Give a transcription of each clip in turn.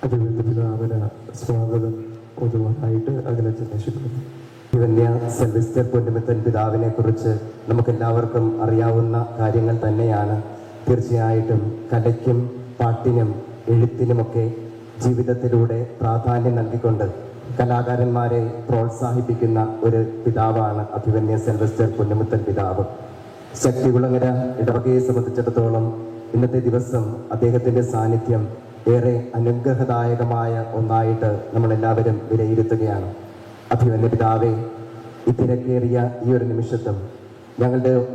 പിതാവിന് സ്വാഗതം പൊതുവായിട്ട് അകലത്തിൽ നശിക്കുന്നു. തികന്യ സെൽവിസ്റ്റർ പൊന്നുമിത്തൻ പിതാവിനെ കുറിച്ച് നമുക്കെല്ലാവർക്കും അറിയാവുന്ന കാര്യങ്ങൾ തന്നെയാണ്. തീർച്ചയായിട്ടും കലയ്ക്കും പാട്ടിനും എഴുത്തിനുമൊക്കെ ജീവിതത്തിലൂടെ പ്രാധാന്യം നൽകിക്കൊണ്ട് കലാകാരന്മാരെ പ്രോത്സാഹിപ്പിക്കുന്ന ഒരു പിതാവാണ് അഭിമന്യ സെൽവസ്റ്റർ പൊന്നുമുത്തൻ പിതാവ്. ശക്തികുളങ്ങര ഇടവകയെ സംബന്ധിച്ചിടത്തോളം ഇന്നത്തെ ദിവസം അദ്ദേഹത്തിൻ്റെ സാന്നിധ്യം ഏറെ അനുഗ്രഹദായകമായ ഒന്നായിട്ട് നമ്മളെല്ലാവരും വിലയിരുത്തുകയാണ്. അഭിമന്യ പിതാവെ, ഈ തിരക്കേറിയ ഈ ഒരു നിമിഷത്തും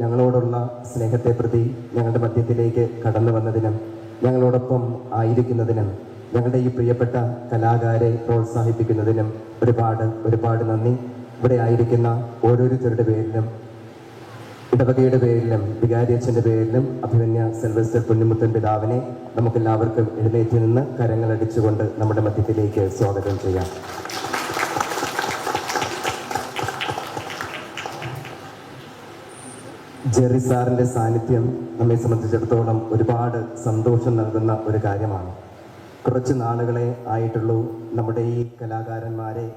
ഞങ്ങളോടുള്ള സ്നേഹത്തെ പ്രതി ഞങ്ങളുടെ മധ്യത്തിലേക്ക് കടന്നു വന്നതിനും ഞങ്ങളോടൊപ്പം ആയിരിക്കുന്നതിനും ഞങ്ങളുടെ ഈ പ്രിയപ്പെട്ട കലാകാരെ പ്രോത്സാഹിപ്പിക്കുന്നതിനും ഒരുപാട് നന്ദി. ഇവിടെ ആയിരിക്കുന്ന ഓരോരുത്തരുടെ പേരിലും ഇടവകയുടെ പേരിലും വികാരിയച്ഛൻ്റെ പേരിലും അഭിമന്യ സെൽവസ്റ്റർ പൊന്നുമുത്തൻ പിതാവിനെ നമുക്കെല്ലാവർക്കും എഴുന്നേറ്റ് നിന്ന് കരങ്ങളടിച്ചുകൊണ്ട് നമ്മുടെ മധ്യത്തിലേക്ക് സ്വാഗതം ചെയ്യാം. ജെറി സാറിൻ്റെ സാന്നിധ്യം നമ്മെ സംബന്ധിച്ചിടത്തോളം ഒരുപാട് സന്തോഷം നൽകുന്ന ഒരു കാര്യമാണ്. കുറച്ച് നാളുകളെ ആയിട്ടുള്ളൂ നമ്മുടെ ഈ കലാകാരന്മാരെ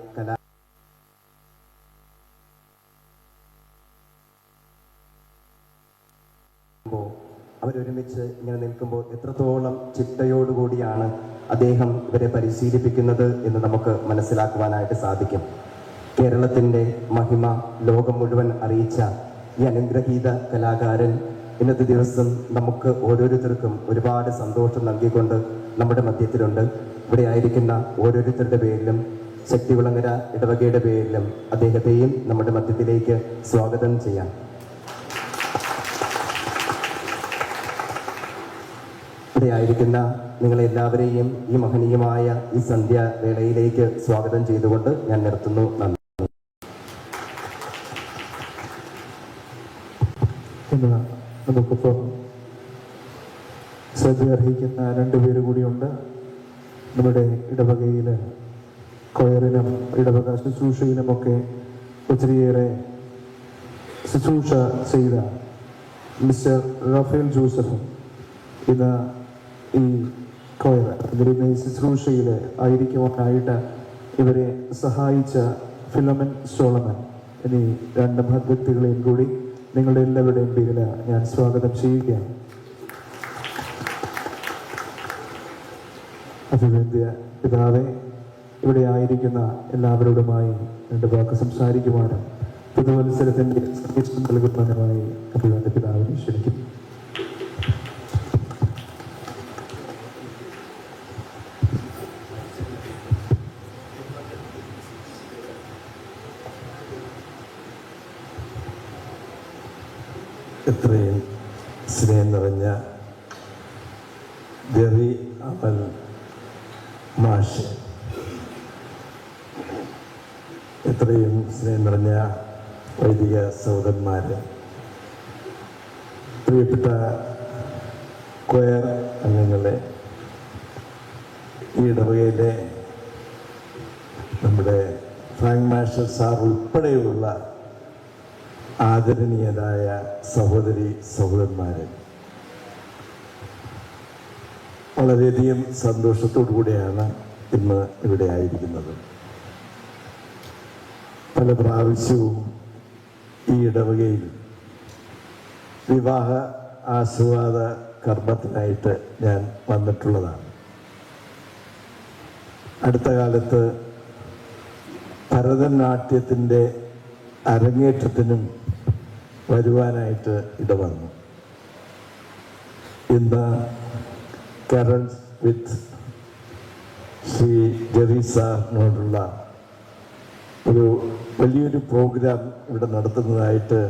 അവരൊരുമിച്ച് ഇങ്ങനെ നിൽക്കുമ്പോൾ എത്രത്തോളം ചിട്ടയോടുകൂടിയാണ് അദ്ദേഹം ഇവരെ പരിശീലിപ്പിക്കുന്നത് എന്ന് നമുക്ക് മനസ്സിലാക്കുവാനായിട്ട് സാധിക്കും. കേരളത്തിൻ്റെ മഹിമ ലോകം മുഴുവൻ അറിയിച്ച ഈ അനുഗ്രഹീത കലാകാരൻ ഇന്നത്തെ ദിവസം നമുക്ക് ഓരോരുത്തർക്കും ഒരുപാട് സന്തോഷം നൽകിക്കൊണ്ട് നമ്മുടെ മധ്യത്തിലുണ്ട്. ഇവിടെ ആയിരിക്കുന്ന ഓരോരുത്തരുടെ പേരിലും ശക്തികുളങ്ങര ഇടവകയുടെ പേരിലും അദ്ദേഹത്തെയും നമ്മുടെ മധ്യത്തിലേക്ക് സ്വാഗതം ചെയ്യാം. ഇവിടെ ആയിരിക്കുന്ന നിങ്ങളെല്ലാവരെയും ഈ മഹനീയമായ ഈ സന്ധ്യാവേളയിലേക്ക് സ്വാഗതം ചെയ്തുകൊണ്ട് ഞാൻ നിർത്തുന്നു. നന്ദി. നമുക്കിപ്പോൾ ശ്രദ്ധ അർഹിക്കുന്ന രണ്ടുപേര് കൂടിയുണ്ട്. നമ്മുടെ ഇടവകയിൽ കൊയറിനും ഇടവക ശുശ്രൂഷയിലുമൊക്കെ ഒത്തിരിയേറെ ശുശ്രൂഷ ചെയ്ത മിസ്റ്റർ റാഫേൽ ജോസഫ് ഇന്ന് ഈ കൊയർ ഇന്ന് ഈ ശുശ്രൂഷയിൽ ആയിരിക്കുവാനായിട്ട് ഇവരെ സഹായിച്ച ഫിലോമൻ സോളമൻ എന്നീ രണ്ട് മഹത്വ്യക്തികളെയും കൂടി നിങ്ങളുടെ എല്ലാവരുടെയും പേരിൽ ഞാൻ സ്വാഗതം ചെയ്യുകയാണ്. അഭിവന്ദ്യ പിതാവെ, ഇവിടെ ആയിരിക്കുന്ന എല്ലാവരോടുമായി രണ്ട് വാക്ക് സംസാരിക്കുവാനും പുതുവത്സരത്തിൻ്റെ സന്ദേശം നൽകുന്നതിനുമായി അഭിവന്ദ്യ പിതാവിനെ ക്ഷണിക്കും. എത്രയും സ്നേഹം നിറഞ്ഞ ജെറി അമൽ മാഷ്, എത്രയും സ്നേഹം നിറഞ്ഞ വൈദിക സഹോദരന്മാര്, പ്രിയപ്പെട്ട കൊയർ അംഗങ്ങളെ, ഈ ഇടവകയിലെ നമ്മുടെ ഫ്രാങ്ക് മാസ്റ്റർ സാർ ഉൾപ്പെടെയുള്ള ആദരണീയരായ സഹോദരി സഹോദരന്മാരെ, വളരെയധികം സന്തോഷത്തോടു കൂടിയാണ് ഇന്ന് ഇവിടെ ആയിരിക്കുന്നത്. പല പ്രാവശ്യവും ഈ ഇടവകയിൽ വിവാഹ ആസ്വാദ കർമ്മത്തിനായിട്ട് ഞാൻ വന്നിട്ടുള്ളതാണ്. അടുത്ത കാലത്ത് ഭരതനാട്യത്തിൻ്റെ അരങ്ങേറ്റത്തിനും വരുവാനായിട്ട് ഇടവന്നു. ഇന്ന് കരൾസ് വിത്ത് ശ്രീ ജെറി സാറിനോടുള്ള ഒരു വലിയൊരു പ്രോഗ്രാം ഇവിടെ നടത്തുന്നതായിട്ട്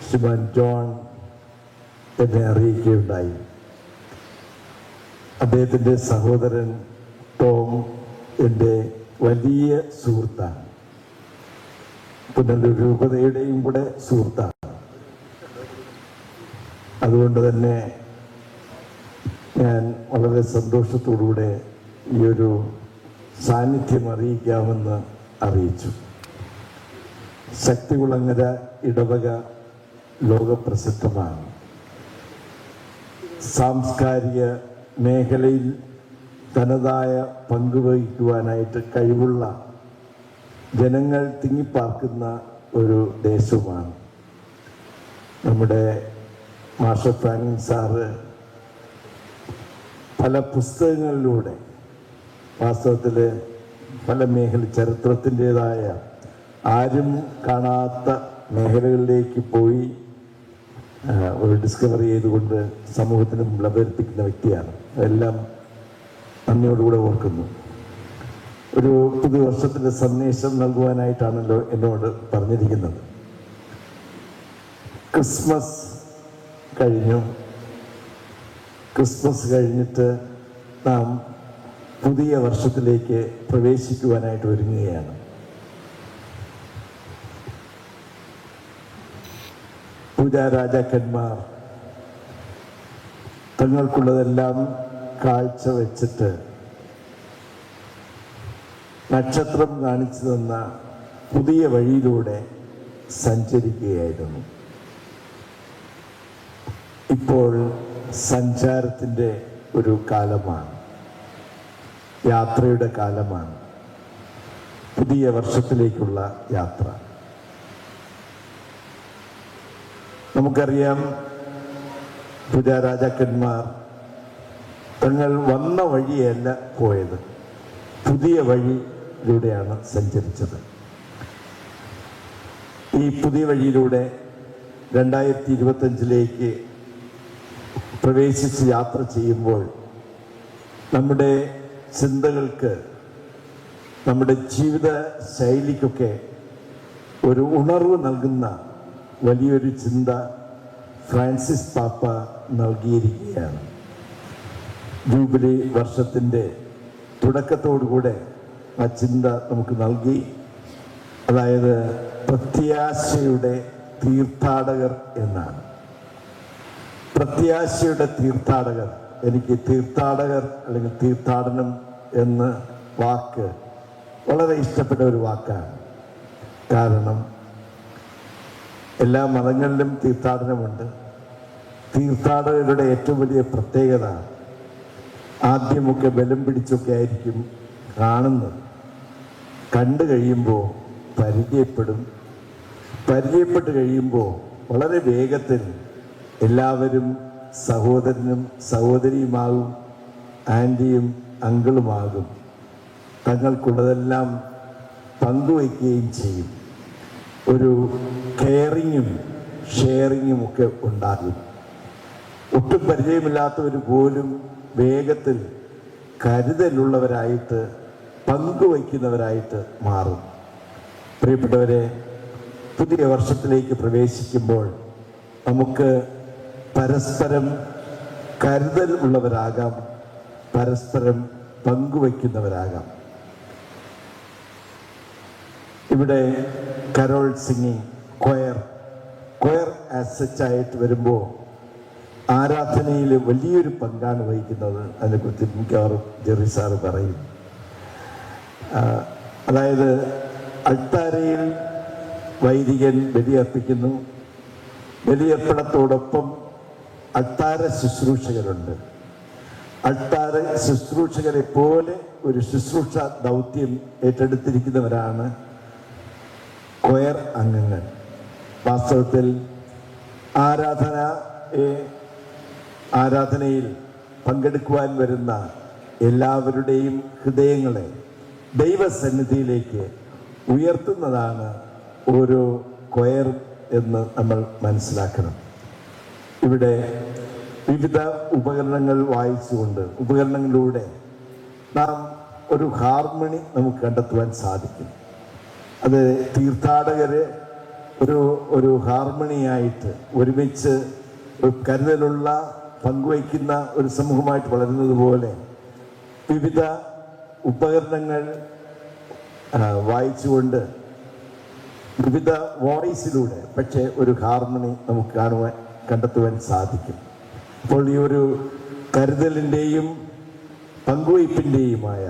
ശ്രീമാൻ ജോൺ എന്നെ അറിയിക്കുകയുണ്ടായി. അദ്ദേഹത്തിൻ്റെ സഹോദരൻ ടോം എൻ്റെ വലിയ സുഹൃത്താണ്, പുനലൂർ രൂപതയുടെയും കൂടെ സുഹൃത്താണ്. അതുകൊണ്ട് തന്നെ ഞാൻ വളരെ സന്തോഷത്തോടുകൂടെ ഈ ഒരു സാന്നിധ്യം അറിയിക്കാമെന്ന് അറിയിച്ചു. ശക്തികുളങ്ങര ഇടവക ലോകപ്രസിദ്ധമാണ്. സാംസ്കാരിക മേഖലയിൽ തനതായ പങ്കുവഹിക്കുവാനായിട്ട് കഴിവുള്ള ജനങ്ങൾ തിങ്ങിപ്പാർക്കുന്ന ഒരു ദേശവുമാണ്. നമ്മുടെ മാസ്റ്റർ ഫ്രാങ്കിൻ സാറ് പല പുസ്തകങ്ങളിലൂടെ വാസ്തവത്തിൽ പല ചരിത്രത്തിൻ്റെതായ ആരും കാണാത്ത മേഖലകളിലേക്ക് പോയി ഒരു ഡിസ്കവറി ചെയ്തുകൊണ്ട് സമൂഹത്തിന് മുമ്പിൽ അവതരിപ്പിക്കുന്ന വ്യക്തിയാണ്. അതെല്ലാം നന്ദിയോടുകൂടെ ഓർക്കുന്നു. ഒരു പുതുവർഷത്തിൻ്റെ സന്ദേശം നൽകുവാനായിട്ടാണല്ലോ എന്നോട് പറഞ്ഞിരിക്കുന്നത്. ക്രിസ്മസ് കഴിഞ്ഞു. ക്രിസ്മസ് കഴിഞ്ഞിട്ട് നാം പുതിയ വർഷത്തിലേക്ക് പ്രവേശിക്കുവാനായിട്ട് ഒരുങ്ങുകയാണ്. പൂജാരാജാക്കന്മാർ തങ്ങൾക്കുള്ളതെല്ലാം കാഴ്ചവെച്ചിട്ട് നക്ഷത്രം കാണിച്ചു തന്ന പുതിയ വഴിയിലൂടെ സഞ്ചരിക്കുകയായിരുന്നു. ഇപ്പോൾ സഞ്ചാരത്തിൻ്റെ ഒരു കാലമാണ്, യാത്രയുടെ കാലമാണ്, പുതിയ വർഷത്തിലേക്കുള്ള യാത്ര. നമുക്കറിയാം, പൂജാരാജാക്കന്മാർ തങ്ങൾ വന്ന വഴിയല്ല പോയത്, പുതിയ വഴിയിലൂടെയാണ് സഞ്ചരിച്ചത്. ഈ പുതിയ വഴിയിലൂടെ 2025 പ്രവേശിച്ച് യാത്ര ചെയ്യുമ്പോൾ നമ്മുടെ ചിന്തകൾക്ക്, നമ്മുടെ ജീവിത ശൈലിക്കൊക്കെ ഒരു ഉണർവ് നൽകുന്ന വലിയൊരു ചിന്ത ഫ്രാൻസിസ് പാപ്പ നൽകിയിരിക്കുകയാണ്. ജൂബിലി വർഷത്തിൻ്റെ തുടക്കത്തോടുകൂടെ ആ ചിന്ത നമുക്ക് നൽകി. അതായത് പ്രത്യാശയുടെ തീർത്ഥാടകർ എന്നാണ്. പ്രത്യാശയുടെ തീർത്ഥാടകർ. എനിക്ക് തീർത്ഥാടകർ അല്ലെങ്കിൽ തീർത്ഥാടനം എന്ന വാക്ക് വളരെ ഇഷ്ടപ്പെട്ട ഒരു വാക്കാണ്. കാരണം എല്ലാ മതങ്ങളിലും തീർത്ഥാടനമുണ്ട്. തീർത്ഥാടകരുടെ ഏറ്റവും വലിയ പ്രത്യേകത ആദ്യമൊക്കെ ബലം പിടിച്ചൊക്കെ ആയിരിക്കും കാണുന്നത്. കണ്ടു കഴിയുമ്പോൾ പരിചയപ്പെട്ട് കഴിയുമ്പോൾ വളരെ വേഗത്തിൽ എല്ലാവരും സഹോദരനും സഹോദരിയുമാകും, ആൻറ്റിയും അങ്കിളുമാകും. തങ്ങൾക്കുള്ളതെല്ലാം പങ്കുവയ്ക്കുകയും ചെയ്യും. ഒരു കെയറിങ്ങും ഷെയറിങ്ങും ഒക്കെ ഉണ്ടാകും. ഒട്ടും പരിചയമില്ലാത്തവർ പോലും വേഗത്തിൽ കരുതലുള്ളവരായിട്ട്, പങ്കുവയ്ക്കുന്നവരായിട്ട് മാറും. പ്രിയപ്പെട്ടവരെ, പുതിയ വർഷത്തിലേക്ക് പ്രവേശിക്കുമ്പോൾ നമുക്ക് പരസ്പരം കരുതൽ ഉള്ളവരാകാം, പരസ്പരം പങ്കുവയ്ക്കുന്നവരാകാം. ഇവിടെ carol singing, choir as such ആയിട്ട് വരുമ്പോൾ ആരാധനയിൽ വലിയൊരു പങ്കാണ് വഹിക്കുന്നത്. അതിനെക്കുറിച്ച് മിക്കവാറും ജെറി സാറ് പറയും. അതായത് അൾത്താരയിൽ വൈദികൻ ബലിയർപ്പിക്കുന്നു. ബലിയർപ്പണത്തോടൊപ്പം അൾത്താര ശുശ്രൂഷകരുണ്ട്. അൾത്താര ശുശ്രൂഷകരെ പോലെ ഒരു ശുശ്രൂഷ ദൗത്യം ഏറ്റെടുത്തിരിക്കുന്നവരാണ് കൊയർ അംഗങ്ങൾ. വാസ്തവത്തിൽ ആരാധനയിൽ പങ്കെടുക്കുവാൻ വരുന്ന എല്ലാവരുടെയും ഹൃദയങ്ങളെ ദൈവസന്നിധിയിലേക്ക് ഉയർത്തുന്നതാണ് ഓരോ കൊയർ എന്ന് നമ്മൾ മനസ്സിലാക്കണം. ഇവിടെ വിവിധ ഉപകരണങ്ങൾ വായിച്ചുകൊണ്ട്, ഉപകരണങ്ങളിലൂടെ നാം ഒരു ഹാർമണി നമുക്ക് കണ്ടെത്തുവാൻ സാധിക്കും. അത് തീർത്ഥാടകരെ ഒരു ഹാർമണിയായിട്ട് ഒരുമിച്ച് ഒരു കരുതലുള്ള പങ്കുവയ്ക്കുന്ന ഒരു സമൂഹമായിട്ട് വളരുന്നത് പോലെ വിവിധ ഉപകരണങ്ങൾ വായിച്ചുകൊണ്ട് വിവിധ വോയിസിലൂടെ പക്ഷേ ഒരു ഹാർമണി നമുക്ക് കണ്ടെത്തുവാൻ സാധിക്കും. അപ്പോൾ ഈ ഒരു കരുതലിൻ്റെയും പങ്കുവയ്പ്പിൻ്റെയുമായ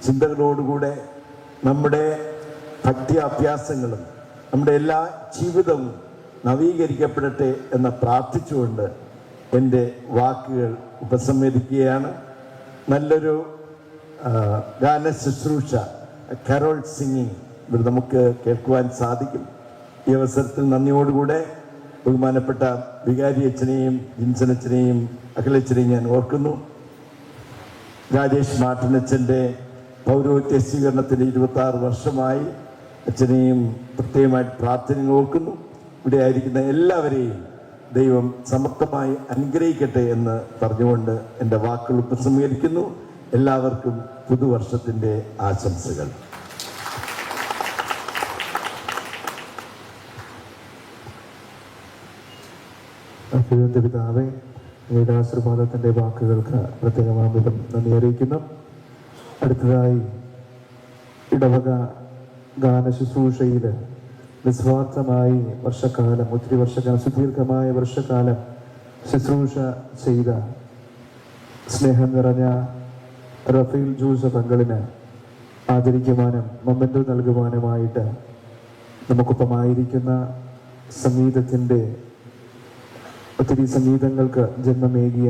ചിന്തകളോടുകൂടെ നമ്മുടെ ഭക്തി അഭ്യാസങ്ങളും നമ്മുടെ എല്ലാ ജീവിതവും നവീകരിക്കപ്പെടട്ടെ എന്ന് പ്രാർത്ഥിച്ചുകൊണ്ട് എൻ്റെ വാക്കുകൾ ഉപസംഹരിക്കുകയാണ്. നല്ലൊരു ഗാന ശുശ്രൂഷ, കരോൾ സിംഗിങ് ഇവിടെ നമുക്ക് കേൾക്കുവാൻ സാധിക്കും. ഈ അവസരത്തിൽ നന്ദിയോടുകൂടെ ബഹുമാനപ്പെട്ട വികാരി അച്ഛനെയും ജിൻസൺ അച്ഛനെയും അഖിലച്ഛനെയും ഞാൻ ഓർക്കുന്നു. രാജേഷ് മാർട്ടിനച്ഛൻ്റെ പൗരോഹിത്യ സ്വീകരണത്തിന് 26 വർഷമായി. അച്ഛനെയും പ്രത്യേകമായിട്ട് പ്രാർത്ഥനയിൽ ഓർക്കുന്നു. ഇവിടെ ആയിരിക്കുന്ന എല്ലാവരെയും ദൈവം സമർത്ഥമായി അനുഗ്രഹിക്കട്ടെ എന്ന് പറഞ്ഞുകൊണ്ട് എൻ്റെ വാക്കുകൾ ഉപസംഹരിക്കുന്നു. എല്ലാവർക്കും പുതുവർഷത്തിൻ്റെ ആശംസകൾ. അഭിവന്ദ പിതാവേ, ആശീർവാദത്തിൻ്റെ വാക്കുകൾക്ക് പ്രത്യേകമാം നന്ദി അറിയിക്കുന്നു. അടുത്തതായി ഇടവക ഗാന ശുശ്രൂഷയിൽ നിസ്വാർത്ഥമായി വർഷക്കാലം, ഒത്തിരി വർഷക്കാലം, സുദീർഘമായ വർഷക്കാലം ശുശ്രൂഷ ചെയ്ത സ്നേഹം നിറഞ്ഞ റഫീൽ ജോസഫ് അങ്കിളിന് ആദരിക്കുവാനും മൊമെൻ്റോ നൽകുവാനുമായിട്ട് നമുക്കൊപ്പമായിരിക്കുന്ന സംഗീതത്തിൻ്റെ ഒത്തിരി സംഗീതങ്ങൾക്ക് ജന്മമേകിയ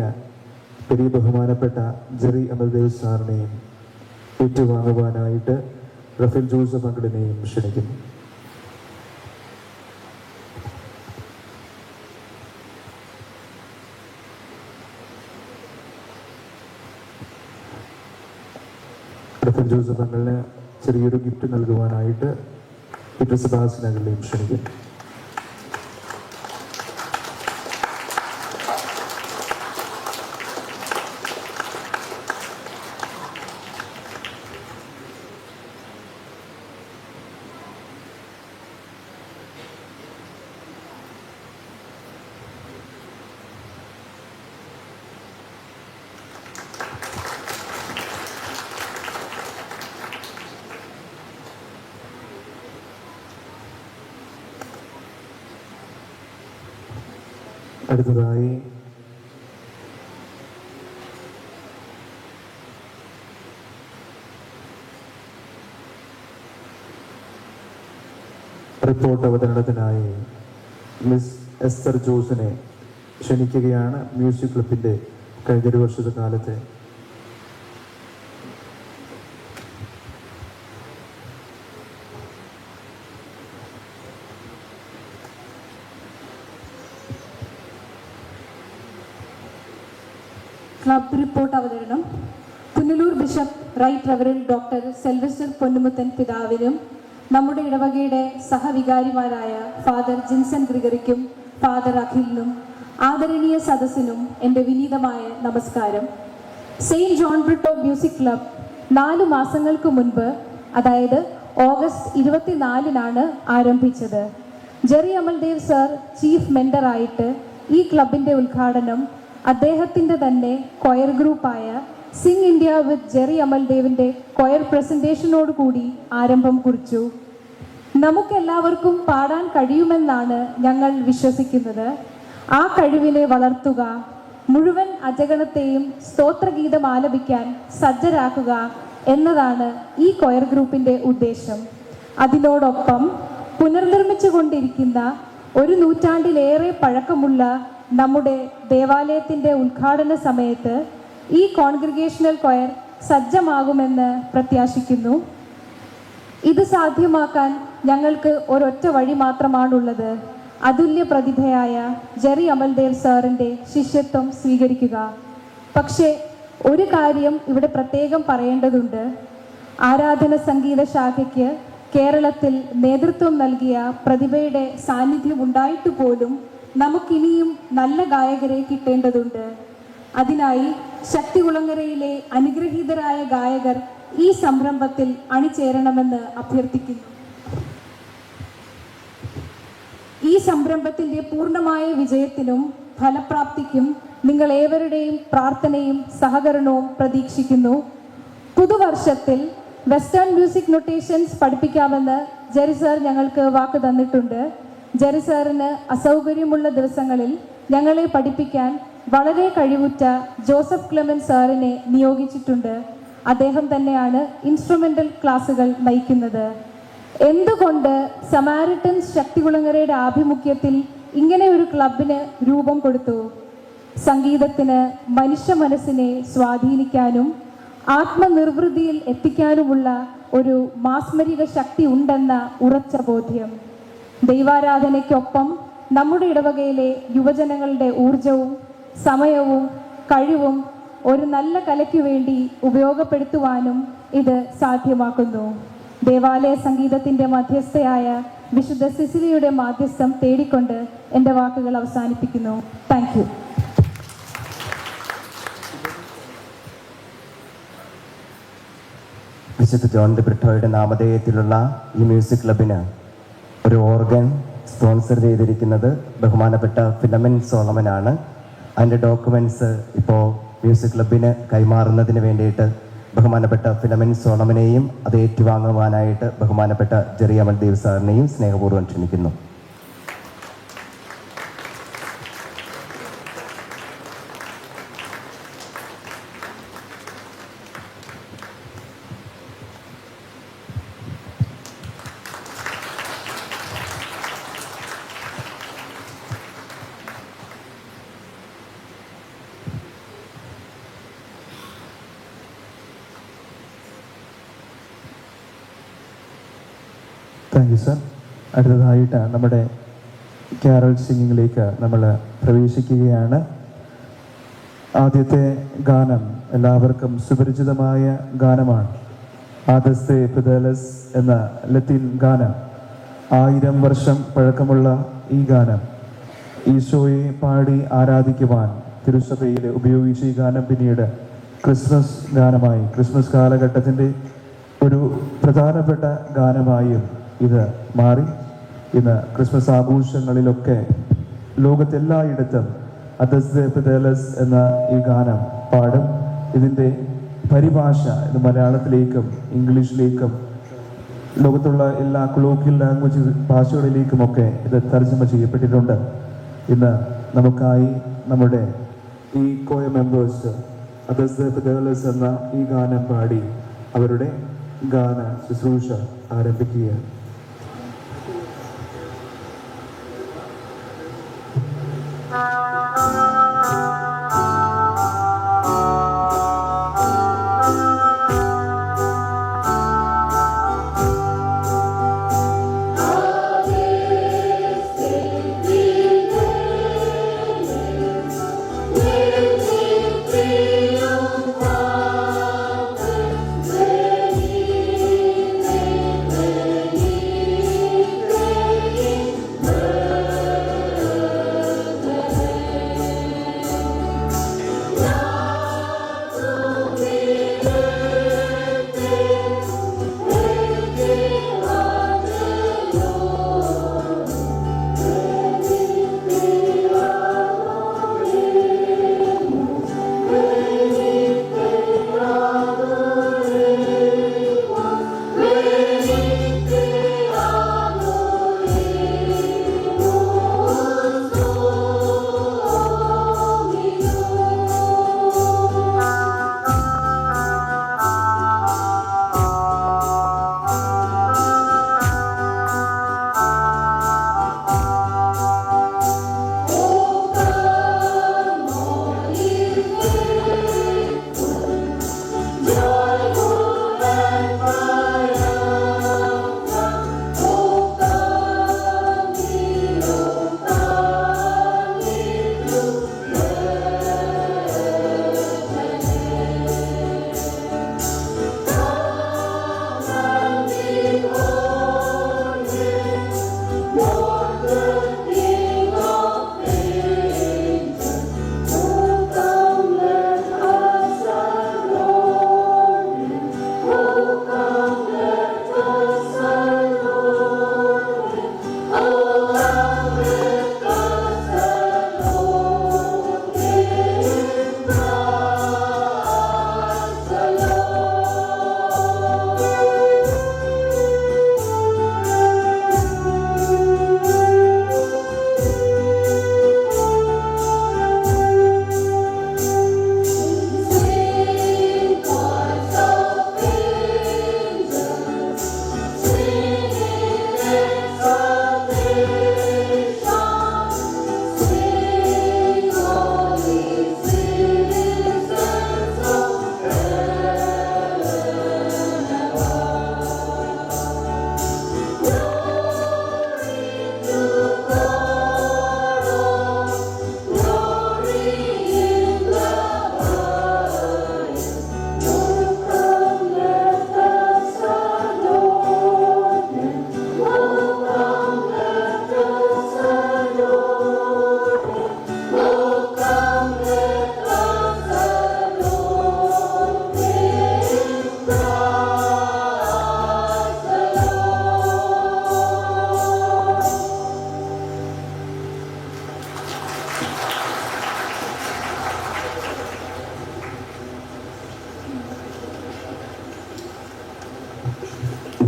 പെരിയ ബഹുമാനപ്പെട്ട ജെറി അമൽദേവ് സാറിനെയും ഏറ്റുവാങ്ങുവാനായിട്ട് റഫീൽ ജോസഫ് അങ്കിളിനെയും ക്ഷണിക്കുന്നു. റഫീൽ ജോസഫ് അങ്കിളിന് ചെറിയൊരു ഗിഫ്റ്റ് നൽകുവാനായിട്ട് പീറ്റർ സെബാസ്റ്റ്യൻ അങ്കിളിനെയും ക്ഷണിക്കുന്നു. അടുത്തതായി റിപ്പോർട്ട് അവതരണത്തിനായി മിസ് എസ്തർ ജോസിനെ ക്ഷണിക്കുകയാണ്. മ്യൂസിക് ക്ലബിൻ്റെ കഴിഞ്ഞൊരു വർഷത്തെ കാലത്തെ ക്ലബ് റിപ്പോർട്ട് അവതരണം Punalur bishop right reverend doctor Selvester Ponnumuthan പിതാവിനും നമ്മുടെ ഇടവകയുടെ സഹവികാരിമാരായ ഫാദർ ജിൻസൺ ഗ്രിഗറിക്കും ഫാദർ അഖിലിനും ആദരണീയ സദസ്സിനും എൻ്റെ വിനീതമായ നമസ്കാരം. Saint John Britto music club 4 മാസങ്ങൾക്ക് മുൻപ്, അതായത് ഓഗസ്റ്റ് 24-നാണ് ആരംഭിച്ചത്. ജെറി അമൽദേവ് സർ ചീഫ് മെൻഡറായിട്ട് ഈ ക്ലബിൻ്റെ ഉദ്ഘാടനം അദ്ദേഹത്തിൻ്റെ തന്നെ കൊയർ ഗ്രൂപ്പായ സിംഗ് ഇന്ത്യ വിത്ത് ജെറി അമൽദേവിൻ്റെ കൊയർ പ്രസൻറ്റേഷനോടുകൂടി ആരംഭം കുറിച്ചു. നമുക്കെല്ലാവർക്കും പാടാൻ കഴിയുമെന്നാണ് ഞങ്ങൾ വിശ്വസിക്കുന്നത്. ആ കഴിവിനെ വളർത്തുക, മുഴുവൻ അജഗണത്തെയും സ്തോത്രഗീതം ആലപിക്കാൻ സജ്ജരാക്കുക എന്നതാണ് ഈ കൊയർ ഗ്രൂപ്പിൻ്റെ ഉദ്ദേശം. അതിനോടൊപ്പം പുനർനിർമ്മിച്ചു കൊണ്ടിരിക്കുന്ന 1 നൂറ്റാണ്ടിലേറെ പഴക്കമുള്ള നമ്മുടെ ദേവാലയത്തിൻ്റെ ഉദ്ഘാടന സമയത്ത് ഈ കോൺഗ്രിഗേഷണൽ കൊയർ സജ്ജമാകുമെന്ന് പ്രത്യാശിക്കുന്നു. ഇത് സാധ്യമാക്കാൻ ഞങ്ങൾക്ക് ഒരൊറ്റ വഴി മാത്രമാണുള്ളത്: അതുല്യ പ്രതിഭയായ ജെറി അമൽദേവ് സാറിൻ്റെ ശിഷ്യത്വം സ്വീകരിക്കുക. പക്ഷേ ഒരു കാര്യം ഇവിടെ പ്രത്യേകം പറയേണ്ടതുണ്ട്. ആരാധന സംഗീത ശാഖയ്ക്ക് കേരളത്തിൽ നേതൃത്വം നൽകിയ പ്രതിഭയുടെ സാന്നിധ്യം ഉണ്ടായിട്ട് പോലും നമുക്കിനിയും നല്ല ഗായകരെ കിട്ടേണ്ടതുണ്ട്. അതിനായി ശക്തികുളങ്ങരയിലെ അനുഗ്രഹീതരായ ഗായകർ ഈ സംരംഭത്തിൽ അണിചേരണമെന്ന് അഭ്യർത്ഥിക്കുന്നു. ഈ സംരംഭത്തിൻ്റെ പൂർണ്ണമായ വിജയത്തിനും ഫലപ്രാപ്തിക്കും നിങ്ങൾ ഏവരുടെയും പ്രാർത്ഥനയും സഹകരണവും പ്രതീക്ഷിക്കുന്നു. പുതുവർഷത്തിൽ വെസ്റ്റേൺ മ്യൂസിക് നൊട്ടേഷൻസ് പഠിപ്പിക്കാമെന്ന് ജെറി സാർ ഞങ്ങൾക്ക് വാക്ക് തന്നിട്ടുണ്ട്. ജെറി സാറിന് അസൗകര്യമുള്ള ദിവസങ്ങളിൽ ഞങ്ങളെ പഠിപ്പിക്കാൻ വളരെ കഴിവുറ്റ ജോസഫ് ക്ലെമൻ സാറിനെ നിയോഗിച്ചിട്ടുണ്ട്. അദ്ദേഹം തന്നെയാണ് ഇൻസ്ട്രുമെൻ്റൽ ക്ലാസുകൾ നയിക്കുന്നത്. എന്തുകൊണ്ട് സമാരിറ്റൻസ് ശക്തികുളങ്ങരയുടെ ആഭിമുഖ്യത്തിൽ ഇങ്ങനെ ഒരു ക്ലബിന് രൂപം കൊടുത്തു? സംഗീതത്തിന് മനുഷ്യ മനസ്സിനെ സ്വാധീനിക്കാനും ആത്മനിർവൃതിയിൽ എത്തിക്കാനുമുള്ള ഒരു മാസ്മരിക ശക്തി ഉണ്ടെന്ന ഉറച്ച ബോധ്യം. ദൈവാരാധനയ്ക്കൊപ്പം നമ്മുടെ ഇടവകയിലെ യുവജനങ്ങളുടെ ഊർജവും സമയവും കഴിവും ഒരു നല്ല കലയ്ക്കു വേണ്ടി ഉപയോഗപ്പെടുത്തുവാനും ഇത് സാധ്യമാക്കുന്നു. ദേവാലയ സംഗീതത്തിൻ്റെ മധ്യസ്ഥയായ വിശുദ്ധ സിസിലിയുടെ മാധ്യസ്ഥം തേടിക്കൊണ്ട് എൻ്റെ വാക്കുകൾ അവസാനിപ്പിക്കുന്നു. Thank you. വിശുദ്ധ ജോൺ ദി ബ്രിട്ടോയുടെ നാമധേയത്തിലുള്ള ഈ മ്യൂസിക് ക്ലബിന് ഒരു ഓർഗൻ സ്പോൺസർ ചെയ്തിരിക്കുന്നത് ബഹുമാനപ്പെട്ട ഫിലമൻ സോളമനാണ്. അതിൻ്റെ ഡോക്യുമെൻറ്റ്സ് ഇപ്പോൾ മ്യൂസിക് ക്ലബിന് കൈമാറുന്നതിന് വേണ്ടിയിട്ട് ബഹുമാനപ്പെട്ട ഫിലമൻ സോളമനെയും അത് ഏറ്റുവാങ്ങുവാനായിട്ട് ബഹുമാനപ്പെട്ട ജെറി അമൽദേവ് സാറിനെയും സ്നേഹപൂർവ്വം ക്ഷണിക്കുന്നു. Thank you sir. അടുത്തതായിട്ട് നമ്മുടെ ക്യാരൽ സിംഗിങ്ങിലേക്ക് നമ്മൾ പ്രവേശിക്കുകയാണ്. ആദ്യത്തെ ഗാനം എല്ലാവർക്കും സുപരിചിതമായ ഗാനമാണ്. ആദസ്തേ ഫിദലസ് എന്ന ലത്തീൻ ഗാനം. 1000 വർഷം പഴക്കമുള്ള ഈ ഗാനം ഈശോയെ പാടി ആരാധിക്കുവാൻ തിരുസഭയിൽ ഉപയോഗിച്ച ഈ ഗാനം പിന്നീട് ക്രിസ്മസ് ഗാനമായി, ക്രിസ്മസ് കാലഘട്ടത്തിൻ്റെ ഒരു പ്രധാനപ്പെട്ട ഗാനമായും ഇത് മാറി. ഇന്ന് ക്രിസ്മസ് ആഘോഷങ്ങളിലൊക്കെ ലോകത്തെല്ലായിടത്തും അദസ്തേ ഫിദലസ് എന്ന ഈ ഗാനം പാടും. ഇതിൻ്റെ പരിഭാഷ ഇത് മലയാളത്തിലേക്കും ഇംഗ്ലീഷിലേക്കും ലോകത്തുള്ള എല്ലാ കൊളോക്കിയൽ ലാംഗ്വേജ് ഭാഷകളിലേക്കുമൊക്കെ ഇത് തർജ്ജമ ചെയ്യപ്പെട്ടിട്ടുണ്ട്. ഇന്ന് നമുക്കായി നമ്മുടെ ഈ കോയ മെമ്പേഴ്സ് അദസ്തേ ഫിദലസ് എന്ന ഈ ഗാനം പാടി അവരുടെ ഗാന ശുശ്രൂഷ ആരംഭിക്കുകയാണ്. Thank you.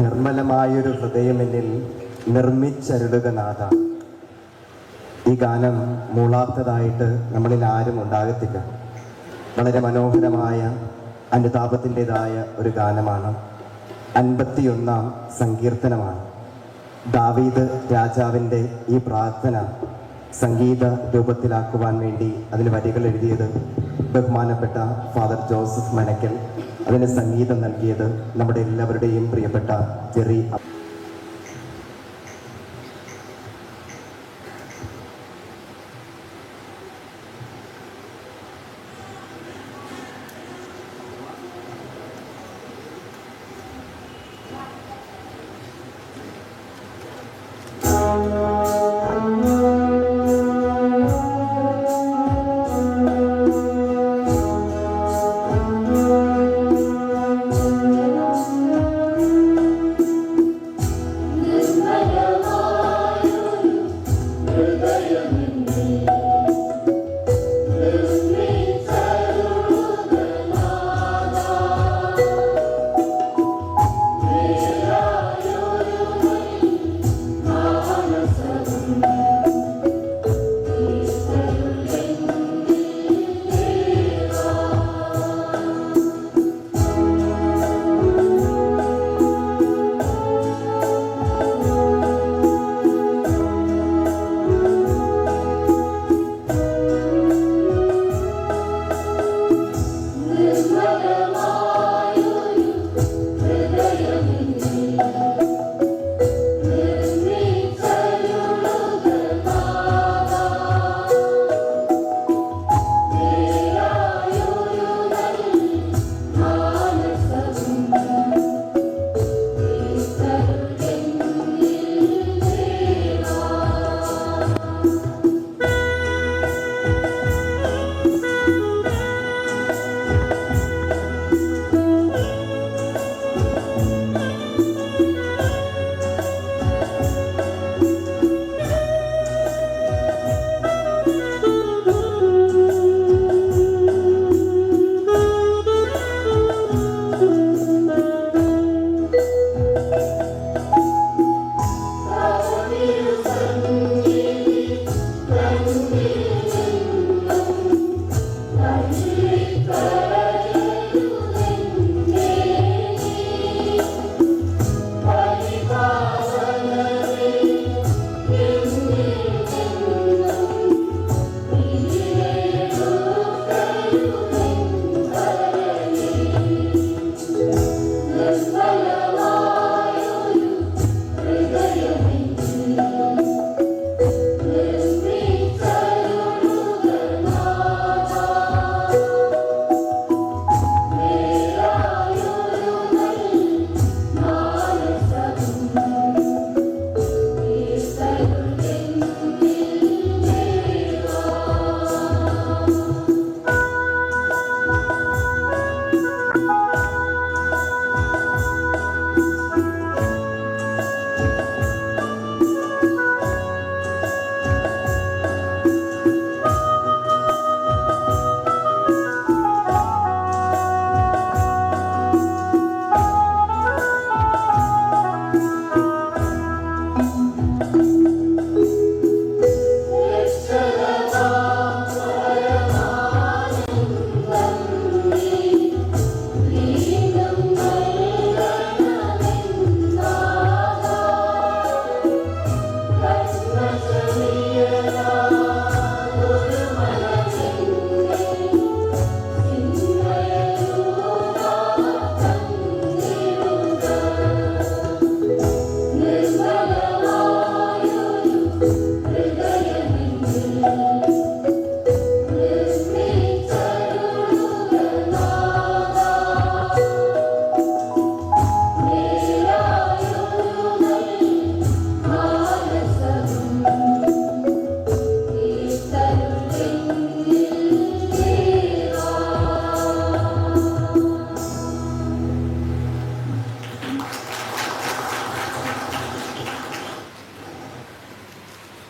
നിർമ്മലമായൊരു ഹൃദയം എന്നിൽ നിർമ്മിച്ചരുളുക നാഥ. ഈ ഗാനം മൂളാത്തതായിട്ട് നമ്മളിൽ ആരും ഉണ്ടാകത്തില്ല. വളരെ മനോഹരമായ അനുതാപത്തിൻ്റെതായ ഒരു ഗാനമാണ്. 51-ാം സങ്കീർത്തനമാണ്. ദാവീദ് രാജാവിൻ്റെ ഈ പ്രാർത്ഥന സംഗീത രൂപത്തിലാക്കുവാൻ വേണ്ടി അതിന് വരികൾ എഴുതിയത് ബഹുമാനപ്പെട്ട ഫാദർ ജോസഫ് മനക്കൽ, അതിന് സംഗീതം നൽകിയത് നമ്മുടെ എല്ലാവരുടെയും പ്രിയപ്പെട്ട ജെറി.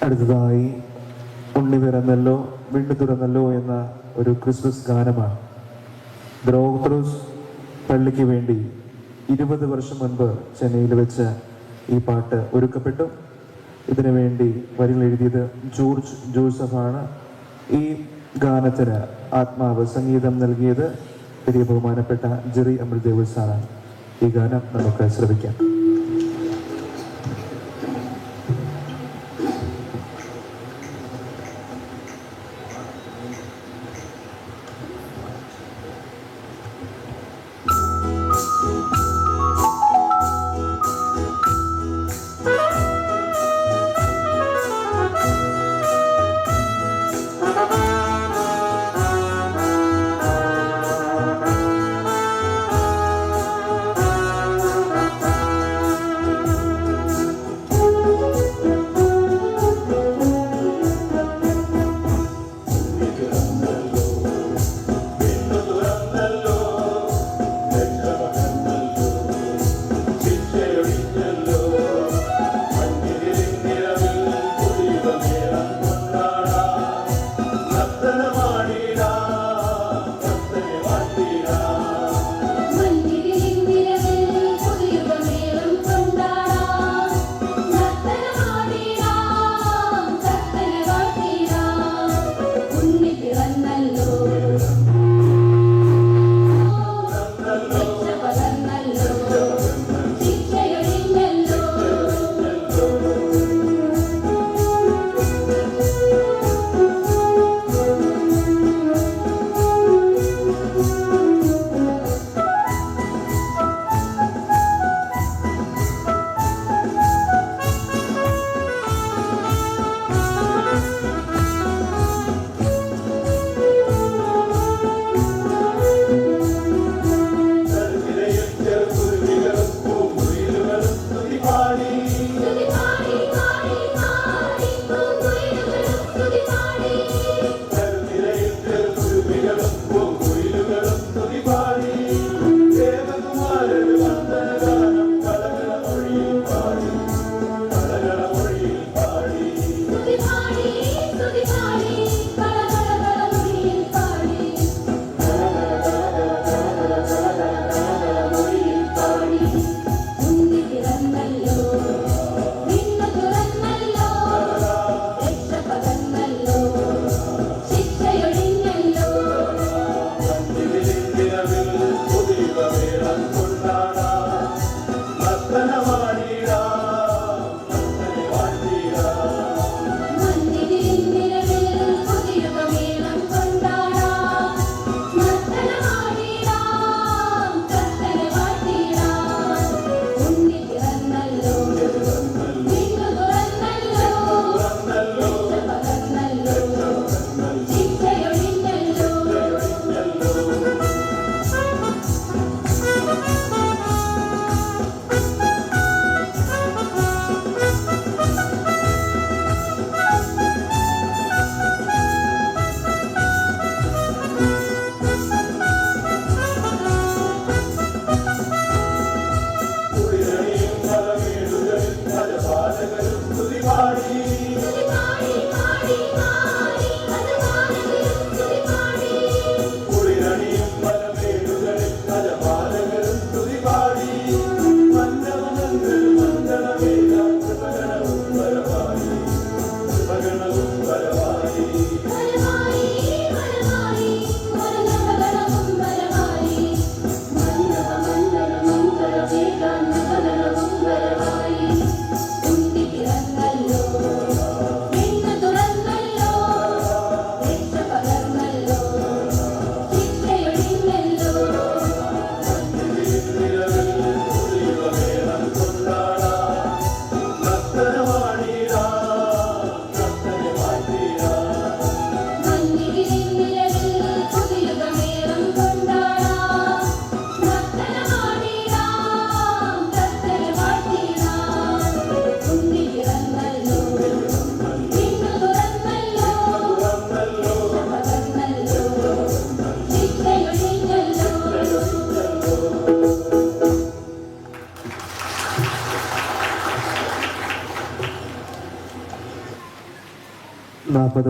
അടുത്തതായി ഉണ്ണി പിറന്നല്ലോ വീണ്ടു തുറന്നല്ലോ എന്ന ഒരു ക്രിസ്മസ് ഗാനമാണ്. ദ്രോത്രോസ് പള്ളിക്ക് വേണ്ടി 20 വർഷം മുൻപ് ചെന്നൈയിൽ വെച്ച് ഈ പാട്ട് ഒരുക്കപ്പെട്ടു. ഇതിനു വേണ്ടി വരികൾ എഴുതിയത് ജോർജ് ജോസഫാണ്. ഈ ഗാനത്തിന് ആത്മാവ് സംഗീതം നൽകിയത് വലിയ ബഹുമാനപ്പെട്ട ജെറി അമൃതദേവസാണ്. ഈ ഗാനം നമുക്ക് ശ്രവിക്കാം.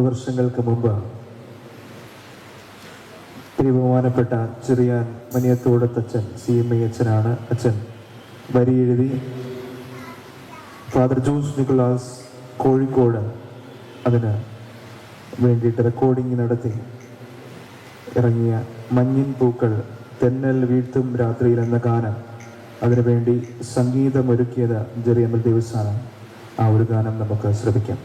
വർഷങ്ങൾക്ക് മുമ്പ് ബഹുമാനപ്പെട്ട ചെറിയാൻ മനിയത്തോടത്തച്ഛൻ CMI അച്ഛനാണ്. അച്ഛൻ വരി എഴുതി ഫാദർ ജോസ് നിക്കോളാസ് കോഴിക്കോട് അതിന് വേണ്ടിയിട്ട് റെക്കോർഡിംഗ് നടത്തി ഇറങ്ങിയ മഞ്ഞിൻ പൂക്കൾ തെന്നൽ വീഴ്ത്തും രാത്രിയിൽ എന്ന ഗാനം അതിനുവേണ്ടി സംഗീതമൊരുക്കിയത് ജെറി അമൽ ദേവസാണ്. ആ ഒരു ഗാനം നമുക്ക് ശ്രമിക്കാം.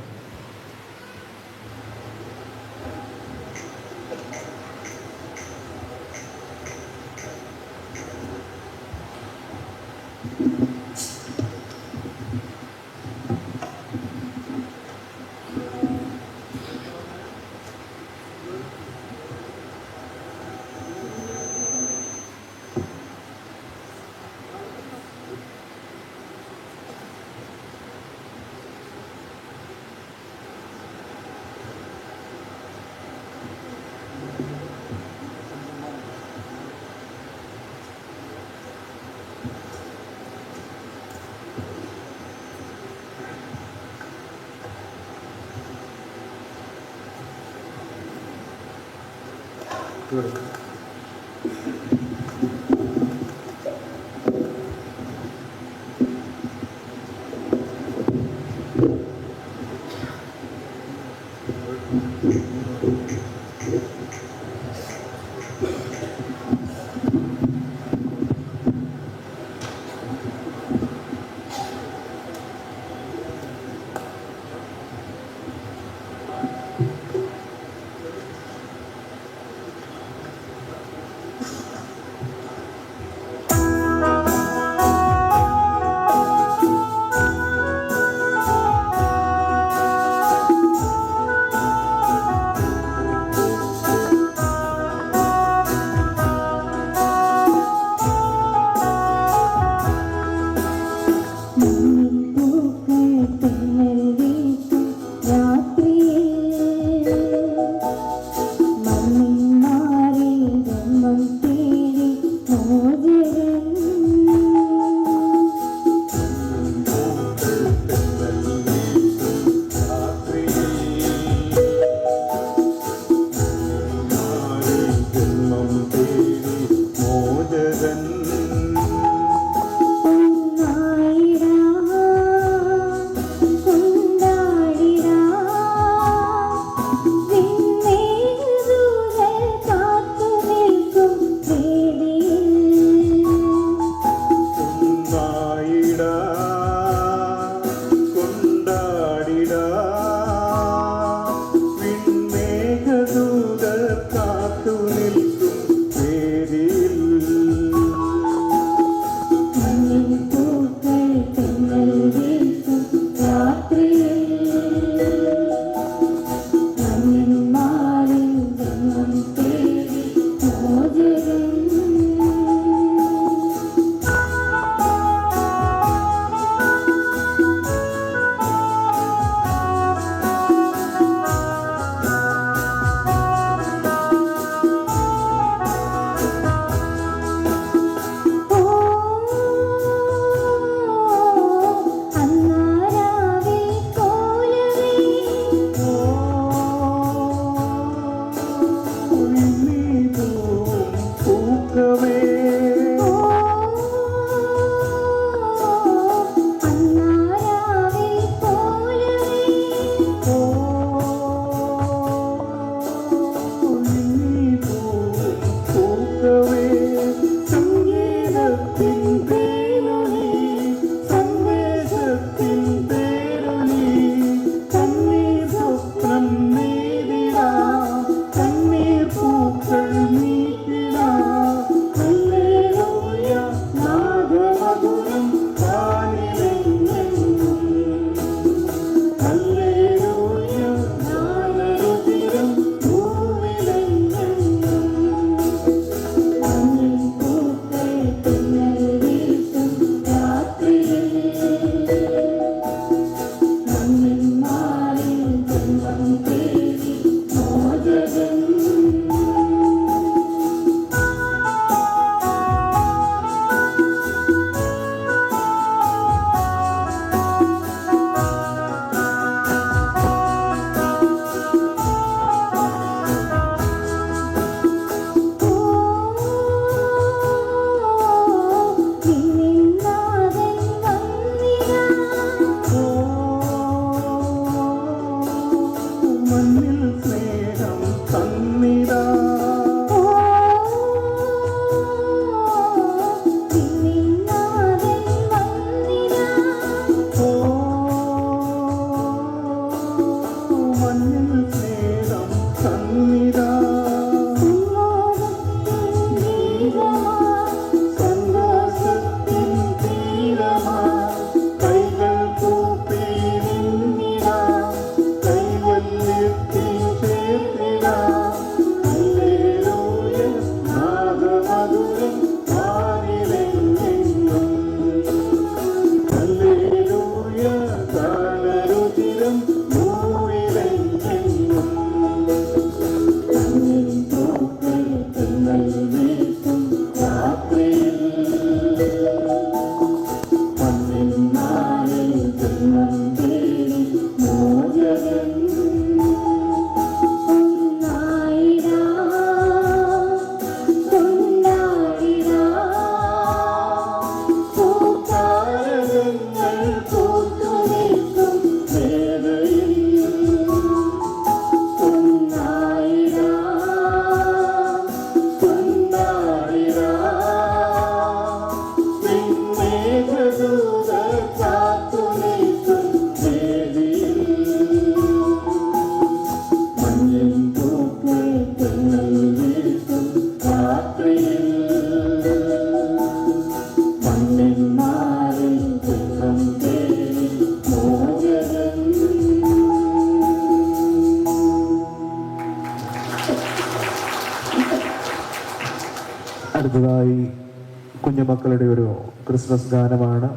ദൈവമക്കളുടെ ഒരു ക്രിസ്മസ് ഗാനമാണ്.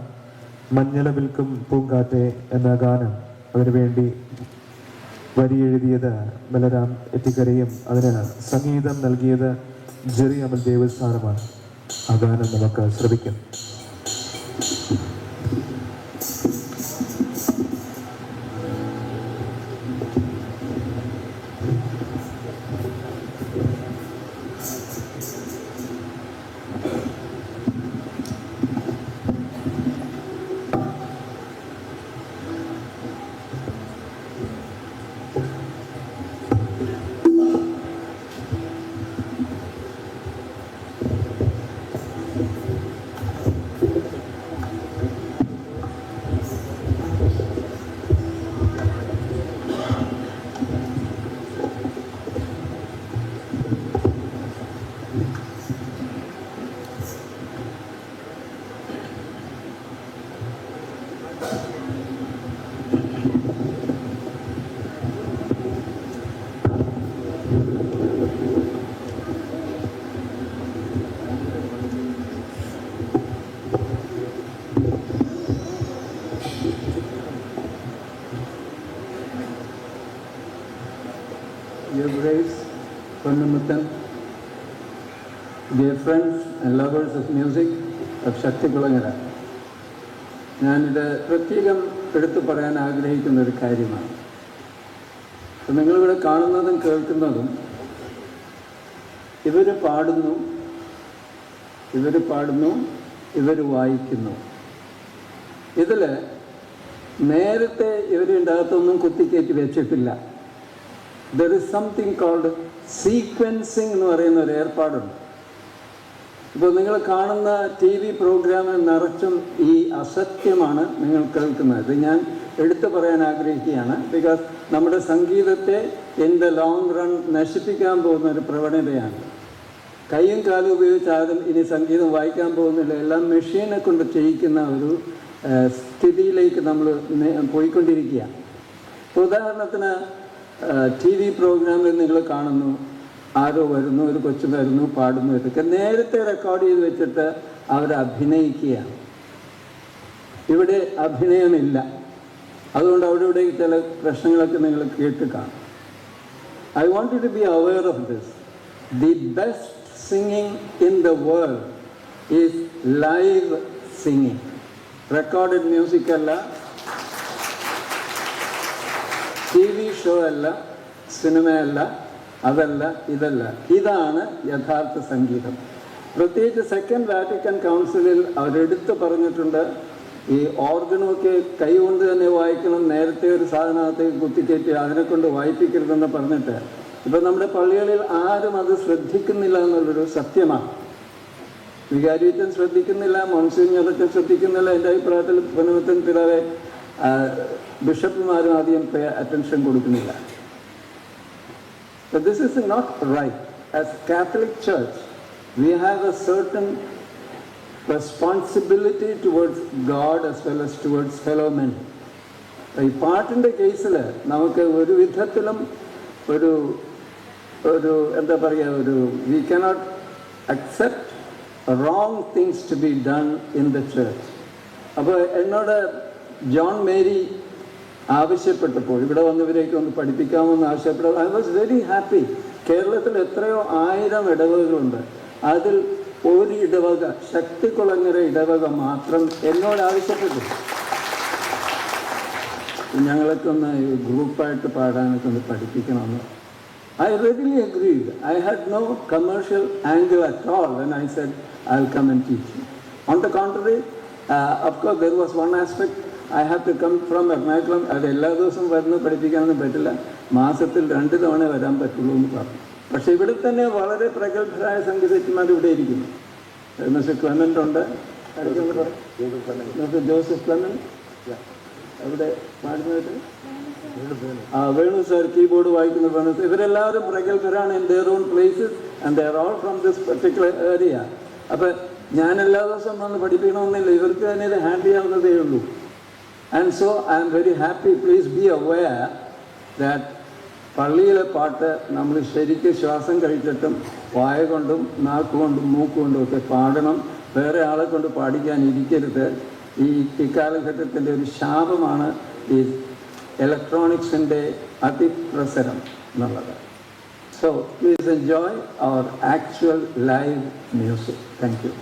മഞ്ഞള വിൽക്കും പൂങ്കാറ്റെ എന്ന ഗാനം. അതിനുവേണ്ടി വരി എഴുതിയത് ബലരാം എറ്റിക്കരയും അതിന് സംഗീതം നൽകിയത് ജെറി അമൽ ദേവസ്ഥാനമാണ്. ആ ഗാനം നമുക്ക് ശ്രമിക്കാം. Your Grace, Purnamuthan, dear friends and lovers of music of Sakthikulangara, ഞാനിത് പ്രത്യേകം എടുത്തു പറയാൻ ആഗ്രഹിക്കുന്ന ഒരു കാര്യമാണ്. നിങ്ങളിവിടെ കാണുന്നതും കേൾക്കുന്നതും ഇവർ പാടുന്നു, ഇവർ വായിക്കുന്നു. ഇതിൽ നേരത്തെ ഇവരുടെ അകത്തൊന്നും കുത്തിക്കയറ്റി വെച്ചിട്ടില്ല. There is something called sequencing എന്ന് പറയുന്ന ഒരു ഏർപ്പാടുണ്ട്. ഇപ്പോൾ നിങ്ങൾ കാണുന്ന TV പ്രോഗ്രാമിൽ നിറച്ചും ഈ അസത്യമാണ് നിങ്ങൾ കേൾക്കുന്നത്. ഇത് ഞാൻ എടുത്തു പറയാൻ ആഗ്രഹിക്കുകയാണ്. ബിക്കോസ് നമ്മുടെ സംഗീതത്തെ ഇൻ ദ ലോങ് റൺ നശിപ്പിക്കാൻ പോകുന്ന ഒരു പ്രവണതയാണ്. കൈയും കാലും ഉപയോഗിച്ച് ആരും ഇനി സംഗീതം വായിക്കാൻ പോകുന്നില്ല. എല്ലാം മെഷീനെ കൊണ്ട് ചെയ്യിക്കുന്ന ഒരു സ്ഥിതിയിലേക്ക് നമ്മൾ പോയിക്കൊണ്ടിരിക്കുകയാണ്. ഉദാഹരണത്തിന് TV പ്രോഗ്രാമിൽ നിങ്ങൾ കാണുന്നു, ആരോ വരുന്നു, ഒരു കൊച്ചു വരുന്നു, പാടുന്നു, ഇതൊക്കെ നേരത്തെ റെക്കോർഡ് ചെയ്ത് വെച്ചിട്ട് അവർ അഭിനയിക്കുകയാണ്. ഇവിടെ അഭിനയമില്ല. അതുകൊണ്ട് അവിടെ ഇവിടെ ചില പ്രശ്നങ്ങളൊക്കെ നിങ്ങൾ കേട്ട് കാണും. I want you to be aware of this. The best singing in the world is live singing. Recorded music അല്ല, TV ഷോ അല്ല, സിനിമയല്ല, അതല്ല, ഇതല്ല. ഇതാണ് യഥാർത്ഥ സംഗീതം. പ്രത്യേകിച്ച് സെക്കൻഡ് വാറ്റിക്കൻ കൗൺസിലിൽ അവരെടുത്ത് പറഞ്ഞിട്ടുണ്ട്, ഈ ഓർഗനൊക്കെ കൈകൊണ്ട് തന്നെ വായിക്കണം, നേരത്തെ ഒരു സാധനത്തേക്ക് കുത്തിക്കയറ്റി അതിനെക്കൊണ്ട് വായിപ്പിക്കരുതെന്ന് പറഞ്ഞിട്ട്. ഇപ്പം നമ്മുടെ പള്ളികളിൽ ആരും അത് ശ്രദ്ധിക്കുന്നില്ല എന്നുള്ളൊരു സത്യമാണ്. വികാരിയച്ഛൻ ശ്രദ്ധിക്കുന്നില്ല, മോൺസിഞ്ഞറച്ചൻ ശ്രദ്ധിക്കുന്നില്ല. എൻ്റെ അഭിപ്രായത്തിൽ പുനമത്തൻ പിതാവെ ബിഷപ്പുമാരും അധികം അറ്റൻഷൻ കൊടുക്കുന്നില്ല. But this is not right. As Catholic Church, we have a certain responsibility towards God as well as towards fellow men. ഈ പാട്ടിൻ്റെ കേസിൽ നമുക്ക് ഒരു വിധത്തിലും ഒരു എന്താ പറയുക, we cannot accept wrong things to be done in the church. അപ്പോൾ എന്നോട് ജോൺ മേരി ആവശ്യപ്പെട്ടപ്പോൾ ഇവിടെ വന്നവരെയൊക്കെ ഒന്ന് പഠിപ്പിക്കാമെന്ന് ആവശ്യപ്പെട്ടത്, ഐ വാസ് വെരി ഹാപ്പി. കേരളത്തിൽ എത്രയോ 1000 ഇടവകകളുണ്ട്. അതിൽ ഒരു ഇടവക, ശക്തികുളങ്ങര ഇടവക മാത്രം എന്നോട് ആവശ്യപ്പെട്ടു, ഞങ്ങളൊക്കെ ഒന്ന് ഗ്രൂപ്പായിട്ട് പാടാനൊക്കെ ഒന്ന് പഠിപ്പിക്കണമെന്ന്. I readily agreed. I had no commercial angle at all when I said I'll come and teach you. On the contrary, of course there was one aspect. I have to come from Ernakulam. അത് എല്ലാ ദിവസവും വരുന്ന പഠിപ്പിക്കാനൊന്നും പറ്റില്ല, മാസത്തിൽ 2 തവണ വരാൻ പറ്റുള്ളൂ എന്ന് പറഞ്ഞു. പക്ഷെ ഇവിടെ തന്നെ വളരെ പ്രഗത്ഭരായ സംഗീതജ്ഞന്മാർ ഇവിടെ ഇരിക്കുന്നു. മിസ്റ്റർ ക്ലെമൻ്റ് ഉണ്ട്, മിസ്റ്റർ ജോസഫ് ക്ലെമൻ്റ് അവിടെ പാടുന്നത്, വേണു സാർ കീബോർഡ് വായിക്കുന്ന വേണു. ഇവരെല്ലാവരും പ്രഗത്ഭരാണ് in their own places and they are all from this particular area. അപ്പം ഞാൻ എല്ലാ ദിവസവും വന്ന് പഠിപ്പിക്കണമെന്നില്ല, ഇവർക്ക് തന്നെ ഇത് ഹാൻഡിൽ ചെയ്യാവുന്നതേ ഉള്ളൂ. And so I am very happy. Please be aware that പള്ളിയിലെ പാട്ട് നമ്മൾ ശരിക്കും ശ്വാസം കഴിച്ചിട്ടും വായ കൊണ്ടും നാക്കുകൊണ്ടും മൂക്കുകൊണ്ടും ഒക്കെ പാടണം. വേറെ ആളെ കൊണ്ട് പാടിക്കാൻ ഇരിക്കരുത്. ഇക്കാലഘട്ടത്തിൻ്റെ ഒരു ശാപമാണ് ഈ ഇലക്ട്രോണിക്സിൻ്റെ അതിപ്രസരം എന്നുള്ളത്. So please enjoy our actual live music. Thank you.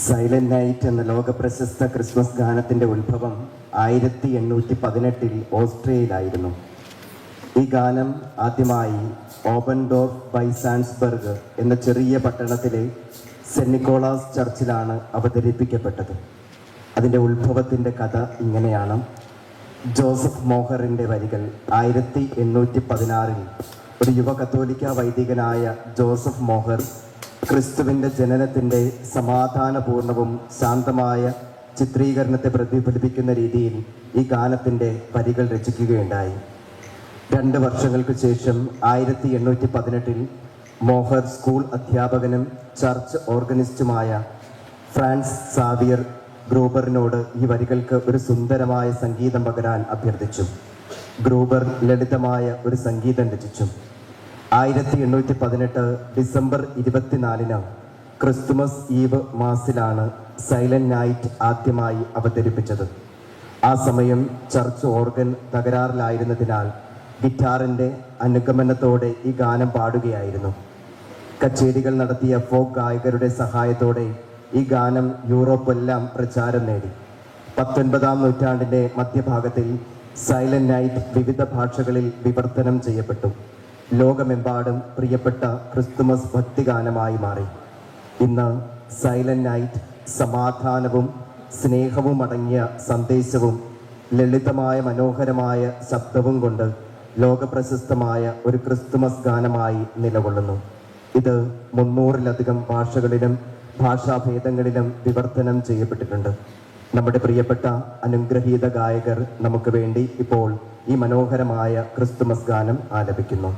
Silent night എന്ന ലോകപ്രശസ്ത ക്രിസ്മസ് ഗാനത്തിന്റെ ഉത്ഭവം 1818 ഓസ്ട്രിയയിലായിരുന്നു. ഈ ഗാനം ആദ്യമായി ഓബൻഡോർഫ് ബൈ സാൻസ്ബർഗ് എന്ന ചെറിയ പട്ടണത്തിലെ സെന്റ് നിക്കോളാസ് ചർച്ചിലാണ് അവതരിപ്പിക്കപ്പെട്ടത്. അതിൻ്റെ ഉത്ഭവത്തിൻ്റെ കഥ ഇങ്ങനെയാണ്. ജോസഫ് മോഹറിൻ്റെ വരികൾ 1816 ഒരു യുവ കത്തോലിക്ക വൈദികനായ ജോസഫ് മോഹർ ക്രിസ്തുവിൻ്റെ ജനനത്തിൻ്റെ സമാധാനപൂർണവും ശാന്തമായ ചിത്രീകരണത്തെ പ്രതിഫലിപ്പിക്കുന്ന രീതിയിൽ ഈ ഗാനത്തിൻ്റെ വരികൾ രചിക്കുകയുണ്ടായി. 2 വർഷങ്ങൾക്ക് ശേഷം 1818 മോഹർ സ്കൂൾ അധ്യാപകനും ചർച്ച് ഓർഗനിസ്റ്റുമായ ഫ്രാൻസ് സാവിയർ ഗ്രൂബറിനോട് ഈ വരികൾക്ക് ഒരു സുന്ദരമായ സംഗീതം പകരാൻ അഭ്യർത്ഥിച്ചു. ഗ്രൂബർ ലളിതമായ ഒരു സംഗീതം രചിച്ചു. 1818 ഡിസംബർ 24 ക്രിസ്തുമസ് ഈവ് മാസിലാണ് സൈലന്റ് നൈറ്റ് ആദ്യമായി അവതരിപ്പിച്ചത്. ആ സമയം ചർച്ച് ഓർഗൻ തകരാറിലായിരുന്നതിനാൽ ഗിറ്റാറിൻ്റെ അനുഗമനത്തോടെ ഈ ഗാനം പാടുകയായിരുന്നു. കച്ചേരികൾ നടത്തിയ ഫോക്ക് ഗായകരുടെ സഹായത്തോടെ ഈ ഗാനം യൂറോപ്പെല്ലാം പ്രചാരം നേടി. 19-ാം നൂറ്റാണ്ടിൻ്റെ മധ്യഭാഗത്തിൽ സൈലന്റ് നൈറ്റ് വിവിധ ഭാഷകളിൽ വിവർത്തനം ചെയ്യപ്പെട്ടു. ലോകമെമ്പാടും പ്രിയപ്പെട്ട ക്രിസ്തുമസ് ഭക്തിഗാനമായി മാറി. ഇന്ന് സൈലന്റ് നൈറ്റ് സമാധാനവും സ്നേഹവും അടങ്ങിയ സന്ദേശവും ലളിതമായ മനോഹരമായ ശബ്ദവും കൊണ്ട് ലോകപ്രശസ്തമായ ഒരു ക്രിസ്തുമസ് ഗാനമായി നിലകൊള്ളുന്നു. ഇത് 300-ലധികം ഭാഷകളിലും ഭാഷാഭേദങ്ങളിലും വിവർത്തനം ചെയ്യപ്പെട്ടിട്ടുണ്ട്. നമ്മുടെ പ്രിയപ്പെട്ട അനുഗ്രഹീത ഗായകർ നമുക്ക് വേണ്ടി ഇപ്പോൾ ഈ മനോഹരമായ ക്രിസ്തുമസ് ഗാനം ആലപിക്കുന്നു.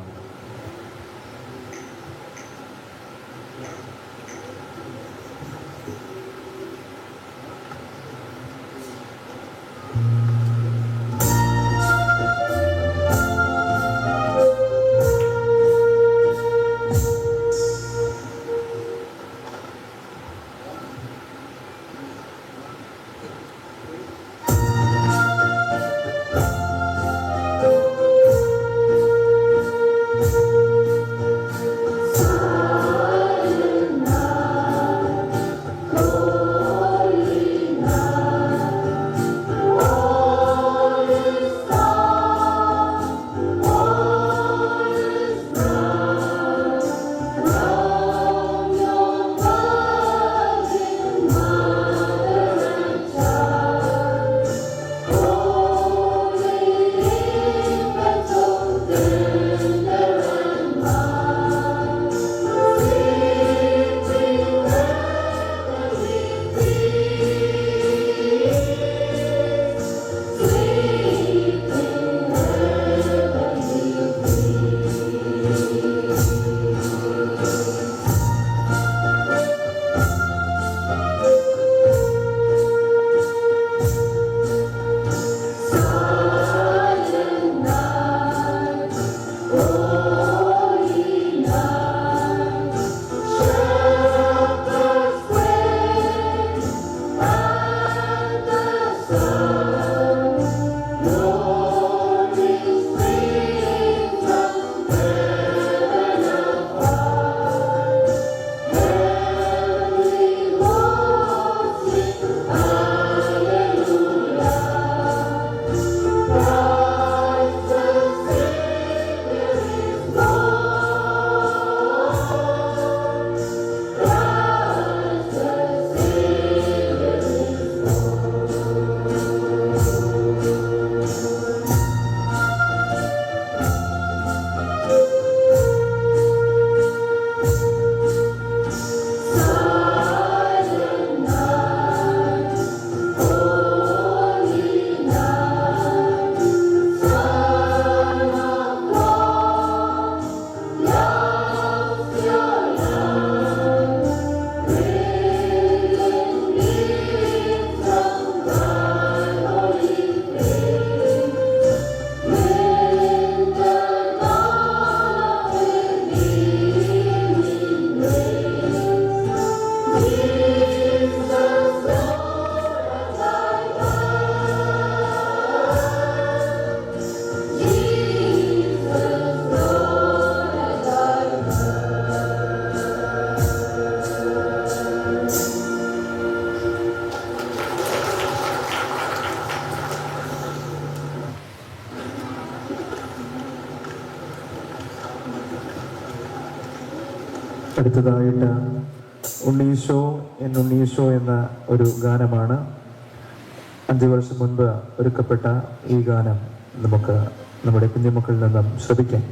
അടുത്തതായിട്ട് ഉണ്ണീശോ എന്നുണ്ണീശോ എന്ന ഒരു ഗാനമാണ്. 5 വർഷം മുൻപ് ഒരുക്കപ്പെട്ട ഈ ഗാനം നമുക്ക് നമ്മുടെ കുഞ്ഞുമക്കളിൽ നിന്നും ശ്രദ്ധിക്കാം.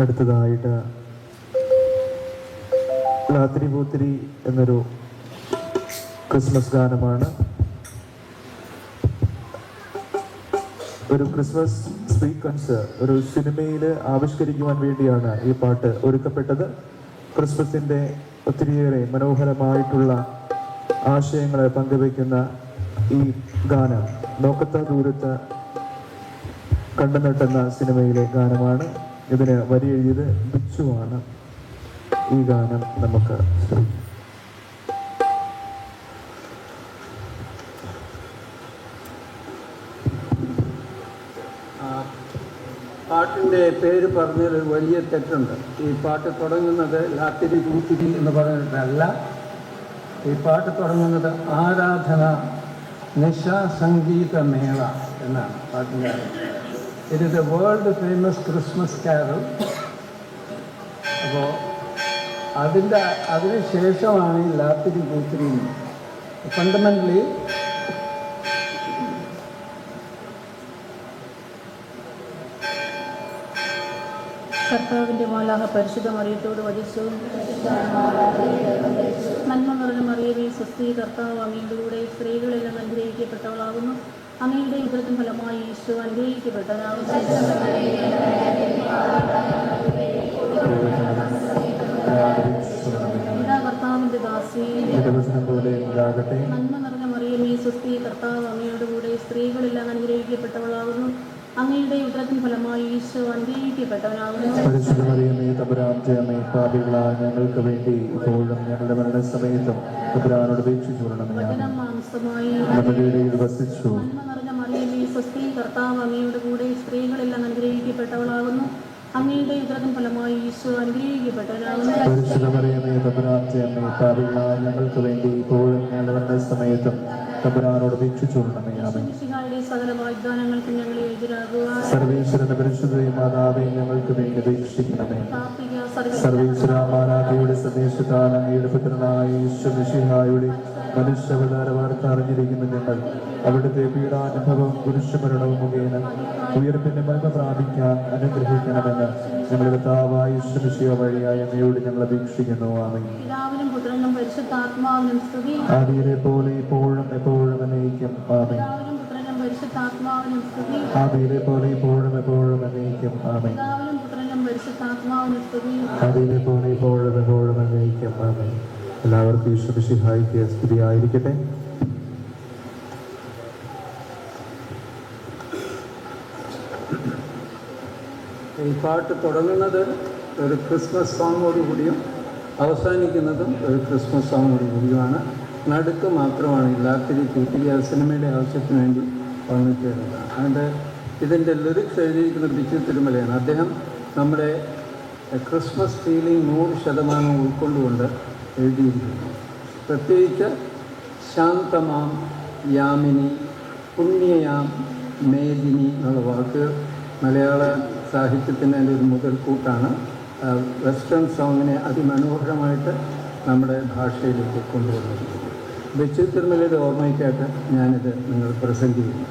അടുത്തതായിട്ട് രാത്രി പൂത്തിരി എന്നൊരു ക്രിസ്മസ് ഗാനമാണ്. ഒരു ക്രിസ്മസ് സീക്വൻസ് ഒരു സിനിമയിൽ ആവിഷ്കരിക്കുവാൻ വേണ്ടിയാണ് ഈ പാട്ട് ഒരുക്കപ്പെട്ടത്. ക്രിസ്മസിൻ്റെ ഒത്തിരിയേറെ മനോഹരമായിട്ടുള്ള ആശയങ്ങൾ പങ്കുവയ്ക്കുന്ന ഈ ഗാനം നോക്കത്ത ദൂരത്ത് കണ്ടുനട്ടെന്ന സിനിമയിലെ ഗാനമാണ്. ഇതിന് വരി എഴുതിയത് ബിച്ചുവാണ്. ഈ ഗാനം നമുക്ക് പാട്ടിൻ്റെ പേര് പറഞ്ഞൊരു വലിയ തെറ്റുണ്ട്. ഈ പാട്ട് തുടങ്ങുന്നത് ലാത്തിരി കൂത്തിരി എന്ന് പറഞ്ഞിട്ടല്ല. ഈ പാട്ട് തുടങ്ങുന്നത് ആരാധന നിശാ സംഗീത മേള എന്നാണ് പാട്ടിൻ്റെ. It is A world famous Christmas carol. അപ്പോൾ അതിന് ശേഷമാണ് ഈ ലാത്തിരി കൂത്തിരി. ഫണ്ടമെൻ്റലി കർത്താവിൻ്റെ മാലാഹ പരിശുദ്ധ മറിയത്തോട് വധിച്ചു. നന്മ നിറഞ്ഞ മറിയമേ സ്വസ്തി, കർത്താവ് അങ്ങയുടെ കൂടെ സ്ത്രീകളെല്ലാം അനുഗ്രഹിക്കപ്പെട്ടവളാകുന്നു. അങ്ങയുടെ ഉദരത്തിൻ ഫലമായി ഈശോ അനുഗ്രഹിക്കപ്പെട്ടവനാകുന്നു. ഇതാ കർത്താവിൻ്റെ ദാസി. നന്മ നിറഞ്ഞ മറിയമേ സ്വസ്തി, കർത്താവ് അങ്ങയുടെ കൂടെ സ്ത്രീകളെല്ലാം അനുഗ്രഹിക്കപ്പെട്ടവളാകുന്നു. അങ്ങയുടെ ഉദരത്തിൻ ഫലമായി ഈശോ അനുഗ്രഹിക്കപ്പെട്ടവനാകുന്നു. പരിശുദ്ധ മറിയമേ തമ്പുരാന്റെ അമ്മേ, പാപികളായ ഞങ്ങൾക്ക് വേണ്ടി ഇപ്പോഴും ഞങ്ങളുടെ മരണസമയത്തും തമ്പുരാനോട് അപേക്ഷിച്ചു കൊള്ളണമേ. വചനം മാംസമായി നമ്മുടെ ഇടയിൽ വസിച്ചു. നന്മ നിറഞ്ഞ മറിയമേ സ്വസ്തി, കർത്താവ് അങ്ങയുടെ കൂടെ സ്ത്രീകളെല്ലാം അനുഗ്രഹിക്കപ്പെട്ടവളാകുന്നു. അങ്ങയുടെ ഉദരത്തിൻ ഫലമായി ഈശോ അനുഗ്രഹിക്കപ്പെട്ടവനാകുന്നു. പരിശുദ്ധ മറിയമേ തമ്പുരാന്റെ അമ്മേ, പാപികളായ ഞങ്ങൾക്ക് വേണ്ടി ഇപ്പോഴും ഞങ്ങളുടെ മരണസമയത്തും തമ്പുരാനോട് അപേക്ഷിച്ചു കൊള്ളണമേ. ആമേൻ. മിശിഹായുടെ സകല വാഗ്ദാനങ്ങൾക്ക് ഞങ്ങളെ എതിരാകുവാൻ സർവേശ്വരന്റെ പരിശുദ്ധ മാതാവേ, ഞങ്ങൾക്ക് വേണ്ടി അപേക്ഷിക്കണമേ. പ്രാർത്ഥിക. സർവേശ്വര മാതാവിയുടെ സന്ദേശത്താൽ അങ്ങയുടെ പുത്രനായ യേശു മിശിഹായുടെ മനുഷ്യാവതാര വാർത്ത അറിഞ്ഞിരിക്കുന്ന ഞങ്ങൾ അവിടുത്തെ പീഡാനുഭവം കുരിശുമരണവും മുഖേന ഉയർപ്പിന്റെ മഹിമ പ്രാപിക്കാൻ അനുഗ്രഹിക്കണമെന്ന് ഞങ്ങളുടെ കർത്താവായ യേശു മിശിഹ വഴിയായ അങ്ങയോട് ഞങ്ങൾ അപേക്ഷിക്കുന്നു. ആമേൻ. പിതാവിനും പുത്രനും പരിശുദ്ധാത്മാവിനും സ്തുതി. ആദിയിലെ പോലെ ഇപ്പോഴും എപ്പോഴും എന്നേക്കും. ആമേൻ. പിതാവിനും പുത്രനും പരിശുദ്ധാത്മാവിനും സ്തുതി. ആദിയിലെ പോലെ ഇപ്പോഴും എപ്പോഴും എന്നേക്കും. ആമേൻ. പിതാവിനും പുത്രനും പരിശുദ്ധാത്മാവിനും സ്തുതി. ആദിയിലെ പോലെ ഇപ്പോഴും എപ്പോഴും എന്നേക്കും. ആമേൻ. എല്ലാവർക്കും യേശു മിശിഹായ്ക്ക് സ്തുതിയായിരിക്കട്ടെ. ഈ പാട്ട് തുടങ്ങുന്നത് ഒരു ക്രിസ്മസ് സോങ്ങോടുകൂടിയും അവസാനിക്കുന്നതും ഒരു ക്രിസ്മസ് സോങ്ങോടുകൂടിയുമാണ്. നടുക്ക് മാത്രമാണ് ഈ ലാത്തിരി കൂത്തിരി സിനിമയുടെ ആവശ്യത്തിന് വേണ്ടി വന്നിട്ടുള്ളത്. അതിൻ്റെ ഇതിൻ്റെ ലിറിക്സ് എഴുതിയിരിക്കുന്ന ബിച്ചു തിരുമലയാണ്. അദ്ദേഹം നമ്മുടെ ക്രിസ്മസ് ഫീലിംഗ് 100% ഉൾക്കൊണ്ടുകൊണ്ട് എഴുതിയിരിക്കുന്നു. പ്രത്യേകിച്ച് ശാന്തമാം യാമിനി, പുണ്യയാം മേദിനി എന്നുള്ള വാക്കുകൾ മലയാള സാഹിത്യത്തിൻ്റെ ഒരു മുതൽക്കൂട്ടാണ്. വെസ്റ്റേൺ സോങ്ങിനെ അതിമനോഹരമായിട്ട് നമ്മുടെ ഭാഷയിലേക്ക് കൊണ്ടുവന്നിരിക്കുന്നത്. ബിച്ചു തിരുമലയുടെ ഓർമ്മയ്ക്കായിട്ട് ഞാനിത് നിങ്ങൾ പ്രസൻറ്റ് ചെയ്യുന്നു.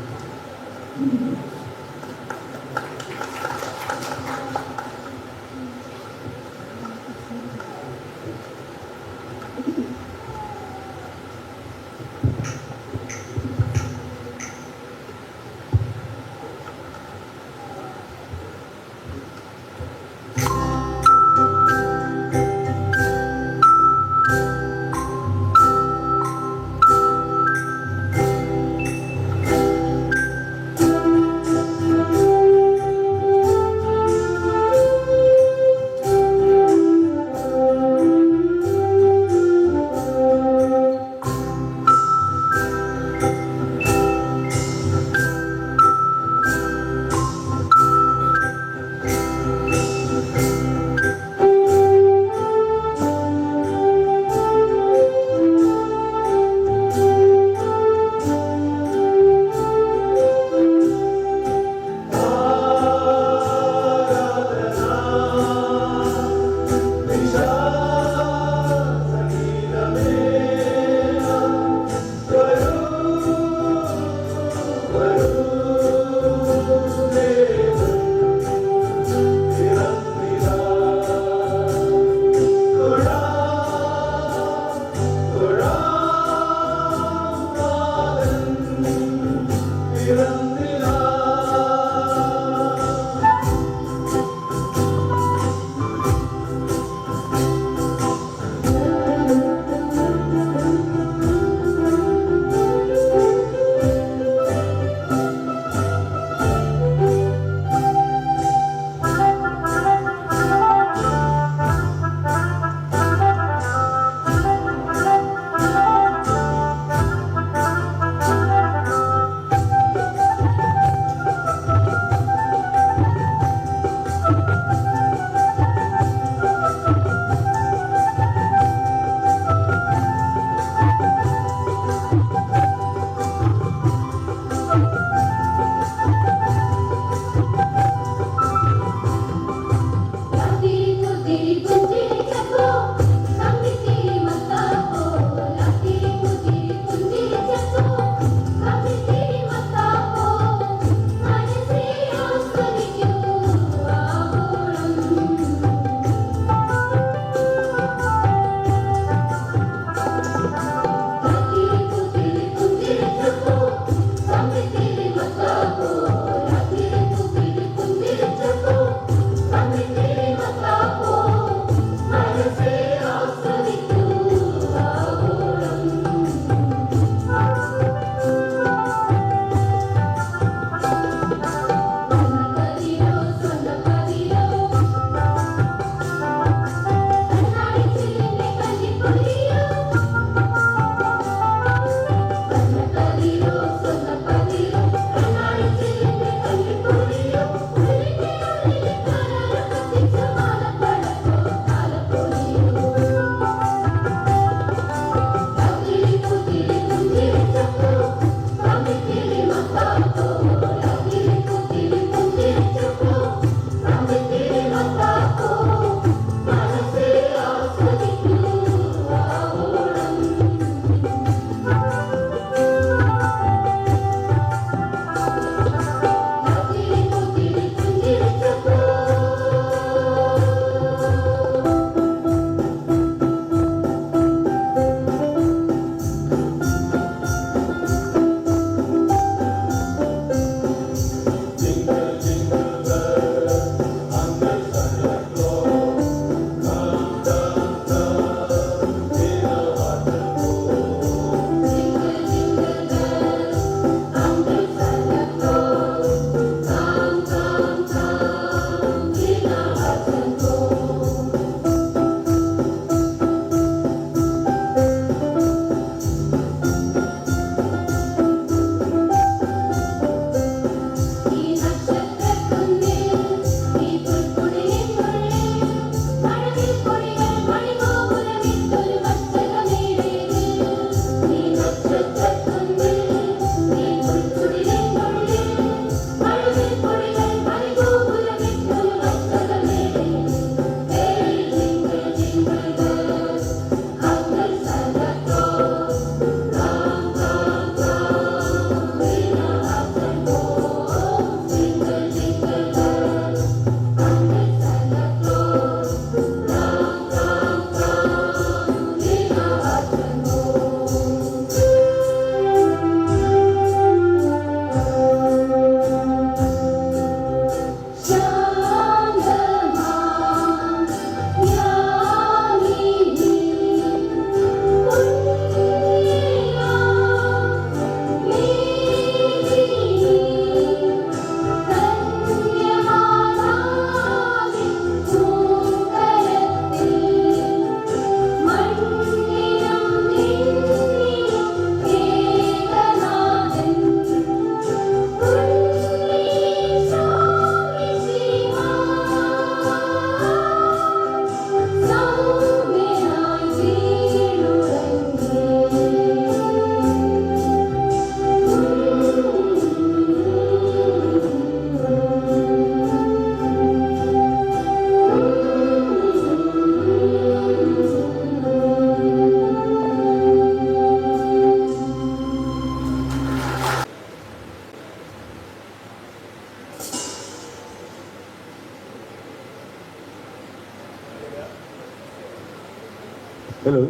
ഹലോ,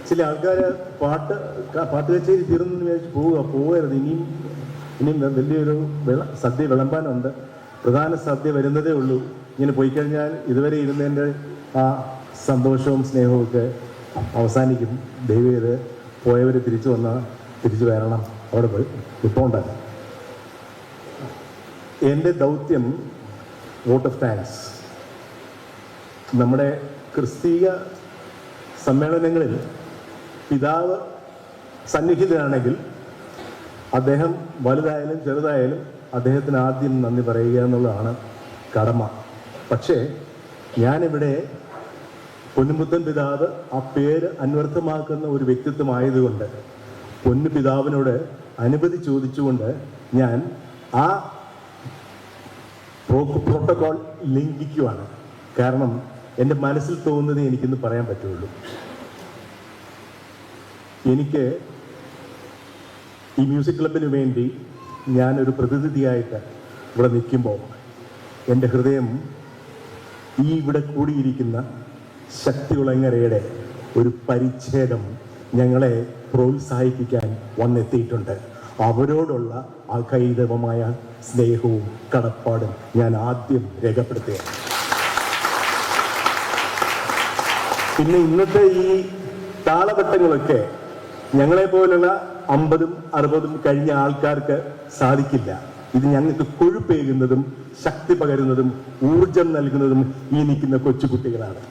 ചില ആൾക്കാർ പാട്ട് കച്ചേരി തീർന്നു വിചാരിച്ച് പോവുകയായിരുന്നു. ഇനിയും വലിയൊരു സദ്യ വിളമ്പാനുണ്ട്. പ്രധാന സദ്യ വരുന്നതേ ഉള്ളൂ. ഇങ്ങനെ പോയി കഴിഞ്ഞാൽ ഇതുവരെ ഇരുന്നതിൻ്റെ ആ സന്തോഷവും സ്നേഹവും ഒക്കെ അവസാനിക്കും. ദയവ് ചെയ്ത് പോയവർ തിരിച്ചു വരണം. അവിടെ പോയി ഇപ്പോണ്ടാണ് എൻ്റെ ദൗത്യം വോട്ട് ഓഫ് താങ്ക്സ്. നമ്മുടെ ക്രിസ്തീയ സമ്മേളനങ്ങളിൽ പിതാവ് സന്നിഹിതനാണെങ്കിൽ അദ്ദേഹം വലുതായാലും ചെറുതായാലും അദ്ദേഹത്തിന് ആദ്യം നന്ദി പറയുക എന്നുള്ളതാണ് കടമ. പക്ഷേ ഞാനിവിടെ പൊന്നുമുത്തൻ പിതാവ് ആ പേര് അന്വർത്ഥമാക്കുന്ന ഒരു വ്യക്തിത്വമായതുകൊണ്ട് പൊന്നു പിതാവിനോട് അനുമതി ചോദിച്ചുകൊണ്ട് ഞാൻ ആ പ്രോട്ടോകോൾ ലംഘിക്കുവാണ്. കാരണം എൻ്റെ മനസ്സിൽ തോന്നുന്നത് എനിക്കിന്ന് പറയാൻ പറ്റുള്ളൂ. എനിക്ക് ഈ മ്യൂസിക് ക്ലബിന് വേണ്ടി ഞാനൊരു പ്രതിനിധിയായിട്ട് ഇവിടെ നിൽക്കുമ്പോൾ എൻ്റെ ഹൃദയം ഈ ഇവിടെ കൂടിയിരിക്കുന്ന ശക്തികുളങ്ങരയുടെ ഒരു പരിച്ഛേദം ഞങ്ങളെ പ്രോത്സാഹിപ്പിക്കാൻ വന്നെത്തിയിട്ടുണ്ട്. അവരോടുള്ള അകൈതവമായ സ്നേഹവും കടപ്പാടും ഞാൻ ആദ്യം രേഖപ്പെടുത്തുക. പിന്നെ ഇന്നത്തെ ഈ താളവട്ടങ്ങളൊക്കെ ഞങ്ങളെപ്പോലുള്ള 50, 60 കഴിഞ്ഞ ആൾക്കാർക്ക് സാധിക്കില്ല. ഇത് ഞങ്ങൾക്ക് കൊഴുപ്പേകുന്നതും ശക്തി പകരുന്നതും ഊർജം നൽകുന്നതും ഈ നിൽക്കുന്ന കൊച്ചുകുട്ടികളാണ്.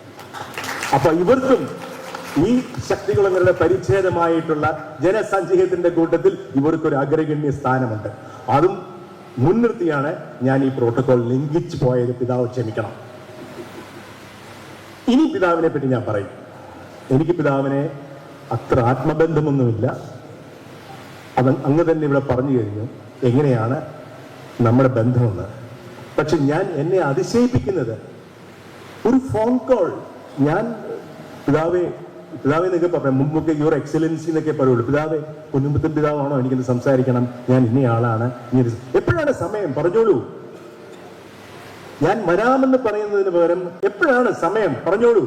അപ്പൊ ഇവർക്കും ഈ ശക്തികുളങ്ങളുടെ പരിച്ഛേദമായിട്ടുള്ള ജനസഞ്ചയത്തിന്റെ കൂട്ടത്തിൽ ഇവർക്കൊരു അഗ്രഗണ്യ സ്ഥാനമുണ്ട്. അതും മുൻനിർത്തിയാണ് ഞാൻ ഈ പ്രോട്ടോകോൾ ലംഘിച്ചു പോയത്. പിതാവ് ക്ഷമിക്കണം. ഇനി പിതാവിനെ പറ്റി ഞാൻ പറയും. എനിക്ക് പിതാവിനെ അത്ര ആത്മബന്ധമൊന്നുമില്ല. അത് അങ്ങ് തന്നെ ഇവിടെ പറഞ്ഞു കഴിഞ്ഞു എങ്ങനെയാണ് നമ്മുടെ ബന്ധമെന്ന്. പക്ഷെ ഞാൻ എന്നെ അതിശയിപ്പിക്കുന്നത് ഒരു ഫോൺ കോൾ. ഞാൻ പിതാവെ എന്നൊക്കെ പറയാം. മുമ്പൊക്കെ യുവർ എക്സലൻസി എന്നൊക്കെ പറയുള്ളൂ. പിതാവെ, പൊന്നുമുത്തൻ പിതാവാണോ എനിക്കിന്ന് സംസാരിക്കണം, ഞാൻ ഇന്നയാളാണ്, എപ്പോഴാണ് സമയം പറഞ്ഞോളൂ. ഞാൻ വരാമെന്ന് പറയുന്നതിന് പകരം എപ്പോഴാണ് സമയം പറഞ്ഞോളൂ.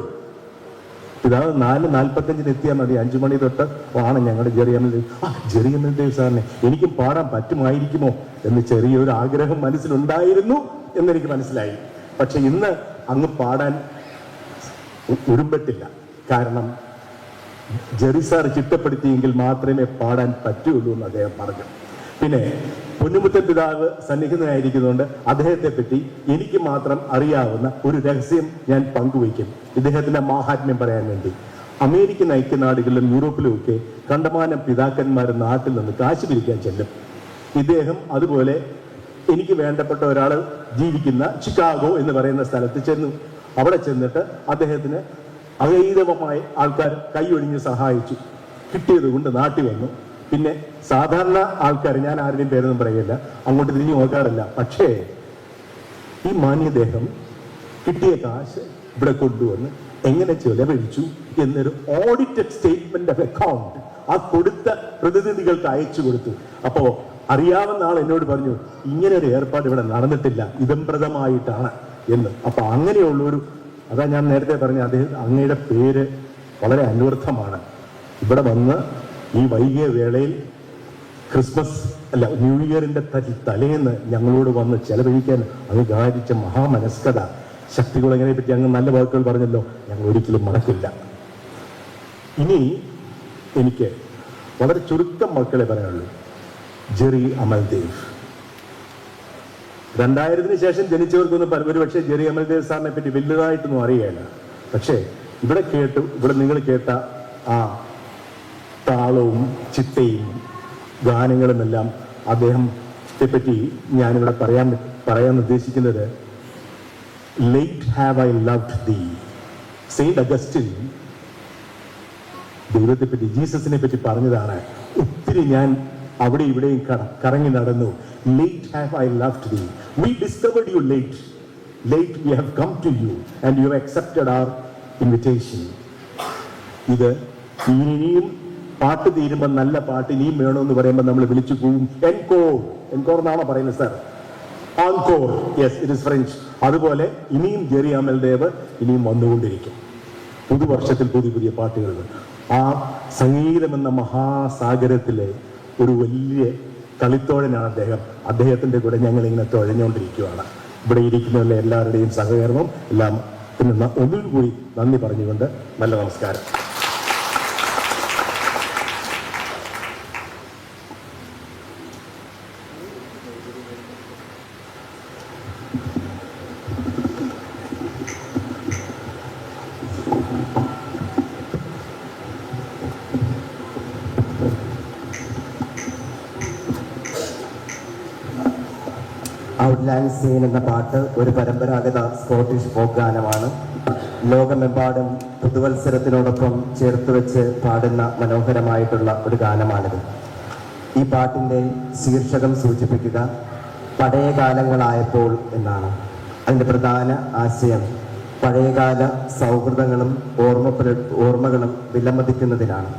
പിതാവ് 4:45 എത്തിയാൽ മതി. 5 മണി തൊട്ട് ആണ് ഞങ്ങളുടെ ജെറി എം എൽ ദേവ് സാറിനെ എനിക്കും പാടാൻ പറ്റുമായിരിക്കുമോ എന്ന് ചെറിയൊരു ആഗ്രഹം മനസ്സിലുണ്ടായിരുന്നു എന്നെനിക്ക് മനസ്സിലായി. പക്ഷെ ഇന്ന് അങ്ങ് പാടാൻ ഉരുമ്പെട്ടില്ല. കാരണം ജെറി സാർ ചിട്ടപ്പെടുത്തിയെങ്കിൽ മാത്രമേ പാടാൻ പറ്റുള്ളൂ എന്ന് അദ്ദേഹം പറഞ്ഞു. പിന്നെ പൊന്നുമുത്തൻ പിതാവ് സന്നിഹിതനായിരിക്കുന്നതുകൊണ്ട് അദ്ദേഹത്തെ പറ്റി എനിക്ക് മാത്രം അറിയാവുന്ന ഒരു രഹസ്യം ഞാൻ പങ്കുവയ്ക്കും. ഇദ്ദേഹത്തിന്റെ മാഹാത്മ്യം പറയാൻ വേണ്ടി അമേരിക്കൻ ഐക്യനാടുകളിലും യൂറോപ്പിലും ഒക്കെ കണ്ടമാനം പിതാക്കന്മാർ നാട്ടിൽ നിന്ന് കാശ് പിരിക്കാൻ ചെല്ലും. ഇദ്ദേഹം അതുപോലെ എനിക്ക് വേണ്ടപ്പെട്ട ഒരാൾ ജീവിക്കുന്ന ചിക്കാഗോ എന്ന് പറയുന്ന സ്ഥലത്ത് ചെന്നു. അവിടെ ചെന്നിട്ട് അദ്ദേഹത്തിന് അഗൈതവമായി ആൾക്കാർ കൈയൊഴിഞ്ഞ് സഹായിച്ചു. കിട്ടിയത് കൊണ്ട് നാട്ടിൽ വന്നു. പിന്നെ സാധാരണ ആൾക്കാർ, ഞാൻ ആരുടെയും പേരൊന്നും പറയില്ല, അങ്ങോട്ട് തിരിഞ്ഞു നോക്കാറില്ല. പക്ഷേ ഈ മാന്യദേഹം കിട്ടിയ കാശ് ഇവിടെ കൊണ്ടുവന്ന് എങ്ങനെ ചെലവഴിച്ചു എന്നൊരു ഓഡിറ്റഡ് സ്റ്റേറ്റ്മെന്റ് ഓഫ് അക്കൗണ്ട് ആ കൊടുത്ത പ്രതിനിധികൾക്ക് അയച്ചു കൊടുത്തു. അപ്പോ അറിയാവുന്ന ആൾ എന്നോട് പറഞ്ഞു, ഇങ്ങനെ ഒരു ഏർപ്പാട് ഇവിടെ നടന്നിട്ടില്ല, ഇതംപ്രദമായിട്ടാണ് എന്ന്. അപ്പൊ അങ്ങനെയുള്ളൊരു, അതാ ഞാൻ നേരത്തെ പറഞ്ഞ അദ്ദേഹം അങ്ങയുടെ പേര് വളരെ അന്വർത്ഥമാണ്. ഇവിടെ വന്ന് ഈ വൈകിയ വേളയിൽ ന്യൂ ഇയറിന്റെ തലേന്ന് ഞങ്ങളോട് വന്ന് ചെലവഴിക്കാൻ അങ്ങ് കാണിച്ച മഹാമനസ്കത, ശക്തികുളങ്ങനെ പറ്റി അങ്ങ് നല്ല വാക്കുകൾ പറഞ്ഞല്ലോ, ഞങ്ങൾ ഒരിക്കലും മറക്കില്ല. ഇനി എനിക്ക് വളരെ ചുരുക്കം മക്കളെ പറയാനുള്ളൂ. ജെറി അമൽദേവ് 2000-ന് ശേഷം ജനിച്ചവർക്കൊന്നും ഒരുപക്ഷെ ജെറി അമൽദേവ് സാറിനെ പറ്റി വലുതായിട്ടൊന്നും അറിയില്ല. പക്ഷേ ഇവിടെ നിങ്ങൾ കേട്ട ആ താളവും ചിട്ടയും ഗാനങ്ങളുമെല്ലാം അദ്ദേഹത്തെ പറ്റി ഞാനിവിടെ പറയാൻ ഉദ്ദേശിക്കുന്നത്, ലേറ്റ് ഹാവ് ഐ ലവ്ഡ് ദീ. സെയിന്റ് അഗസ്റ്റിൻ ദൈവത്തെ പറ്റി, ജീസസിനെ പറ്റി പറഞ്ഞതാണ്. ഒത്തിരി ഞാൻ അവിടെ ഇവിടെയും കറങ്ങി നടന്നു. Late have I loved thee. We discovered you late. Late we have come to you and you have accepted our invitation. ഇത് ഇനിയും പാട്ട് തീരുമ്പോൾ നല്ല പാട്ട് ഇനിയും വേണമെന്ന് പറയുമ്പോൾ നമ്മൾ വിളിച്ചു പോവും. എൻകോർ എന്നാണോ പറയുന്നത് sir? Yes, it is French. അതുപോലെ ഇനിയും ജെറി അമൽദേവ് ഇനിയും വന്നുകൊണ്ടിരിക്കും. പുതുവർഷത്തിൽ പുതിയ പുതിയ പാട്ടുകൾ. ആ സംഗീതമെന്ന മഹാസാഗരത്തിലെ ഒരു വലിയ കളിത്തോഴനാണ് അദ്ദേഹം. അദ്ദേഹത്തിൻ്റെ കൂടെ ഞങ്ങളിങ്ങനെ തുഴഞ്ഞുകൊണ്ടിരിക്കുകയാണ്. ഇവിടെ ഇരിക്കുന്ന എല്ലാവരുടെയും സഹകരണവും എല്ലാം പിന്നെ ഒന്നിൽ കൂടി നന്ദി പറഞ്ഞുകൊണ്ട് നല്ല നമസ്കാരം. ഔട്ട്ലാൻഡ് സീൻ എന്ന പാട്ട് ഒരു പരമ്പരാഗത സ്കോട്ടിഷ് ഫോക്ക് ഗാനമാണ്. ലോകമെമ്പാടും പുതുവത്സരത്തിനോടൊപ്പം ചേർത്ത് വെച്ച് പാടുന്ന മനോഹരമായിട്ടുള്ള ഒരു ഗാനമാണിത്. ഈ പാട്ടിൻ്റെ ശീർഷകം സൂചിപ്പിക്കുക പഴയ കാലങ്ങളായപ്പോൾ എന്നാണ്. അതിൻ്റെ പ്രധാന ആശയം പഴയകാല സൗഹൃദങ്ങളും ഓർമ്മകളും വിലമതിക്കുന്നതിനാണ്.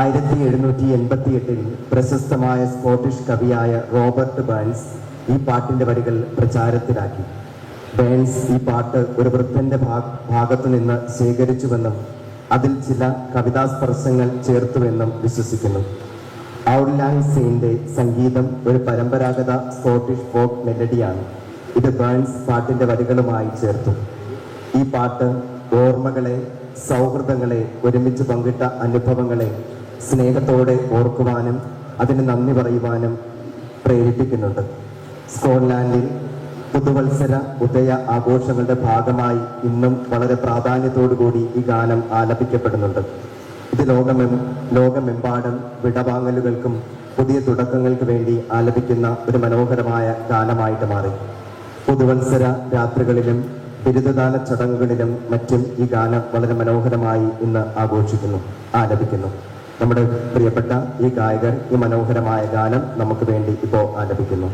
1788 പ്രശസ്തമായ സ്കോട്ടിഷ് കവിയായ റോബർട്ട് ബേൺസ് ഈ പാട്ടിൻ്റെ വരികൾ പ്രചാരത്തിലാക്കി. ബേൺസ് ഈ പാട്ട് ഒരു വൃദ്ധന്റെ ഭാഗത്തു നിന്ന് ശേഖരിച്ചുവെന്നും അതിൽ ചില കവിതാസ്പർശങ്ങൾ ചേർത്തുവെന്നും വിശ്വസിക്കുന്നു. ഔട്ട്ലാൻഡ് സീൻ്റെ സംഗീതം ഒരു പരമ്പരാഗത സ്കോട്ടിഷ് ഫോക്ക് മെലഡിയാണ്. ഇത് ബേൺസ് പാട്ടിൻ്റെ വരികളുമായി ചേർത്തു. ഈ പാട്ട് ഓർമ്മകളെ, സൗഹൃദങ്ങളെ, ഒരുമിച്ച് പങ്കിട്ട അനുഭവങ്ങളെ സ്നേഹത്തോടെ ഓർക്കുവാനും അതിന് നന്ദി പറയുവാനും പ്രേരിപ്പിക്കുന്നുണ്ട്. സ്കോട്ട്ലാൻഡിൽ പുതുവത്സര ഉദയ ആഘോഷങ്ങളുടെ ഭാഗമായി ഇന്നും വളരെ പ്രാധാന്യത്തോടുകൂടി ഈ ഗാനം ആലപിക്കപ്പെടുന്നുണ്ട്. ഇത് ലോകമെമ്പാടും വിടവാങ്ങലുകൾക്കും പുതിയ തുടക്കങ്ങൾക്ക് വേണ്ടി ആലപിക്കുന്ന ഒരു മനോഹരമായ ഗാനമായിട്ട് മാറി. പുതുവത്സര രാത്രികളിലും ബിരുദദാന ചടങ്ങുകളിലും മറ്റും ഈ ഗാനം വളരെ മനോഹരമായി ഇന്ന് ആലപിക്കുന്നു. നമ്മുടെ പ്രിയപ്പെട്ട ഈ ഗായകർ ഈ മനോഹരമായ ഗാനം നമുക്ക് വേണ്ടി ഇപ്പോൾ ആലപിക്കുന്നു.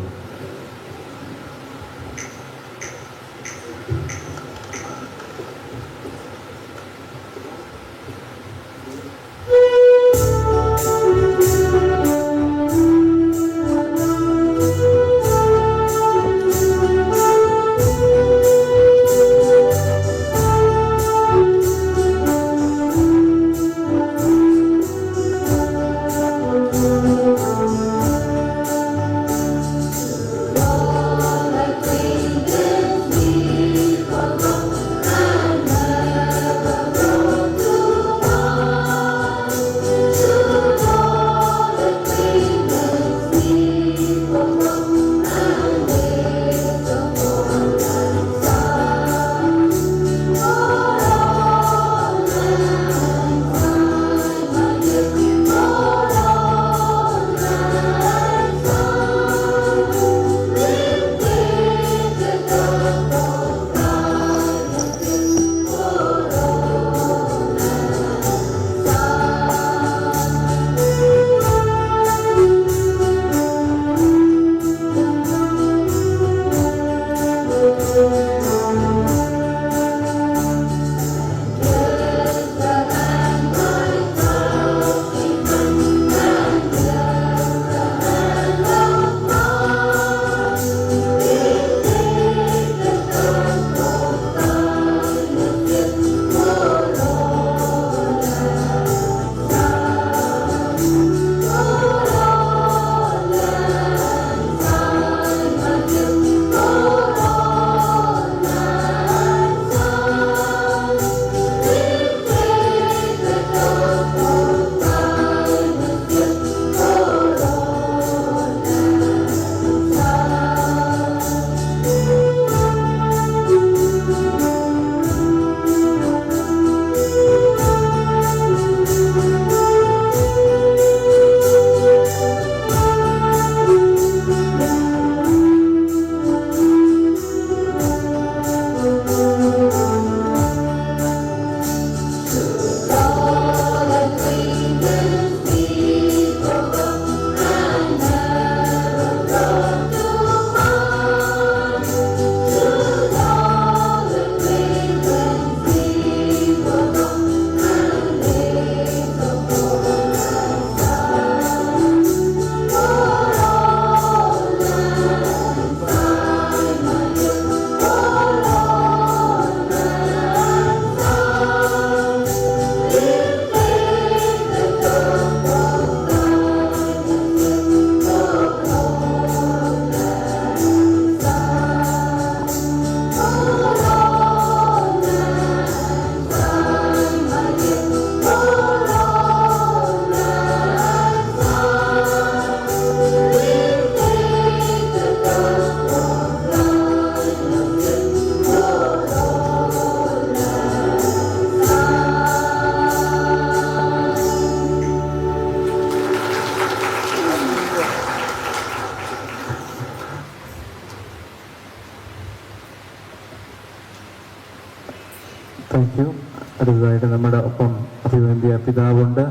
അടുത്തതായിട്ട് നമ്മുടെ ഒപ്പം അഭിവന്ധ്യ പിതാവുണ്ട്.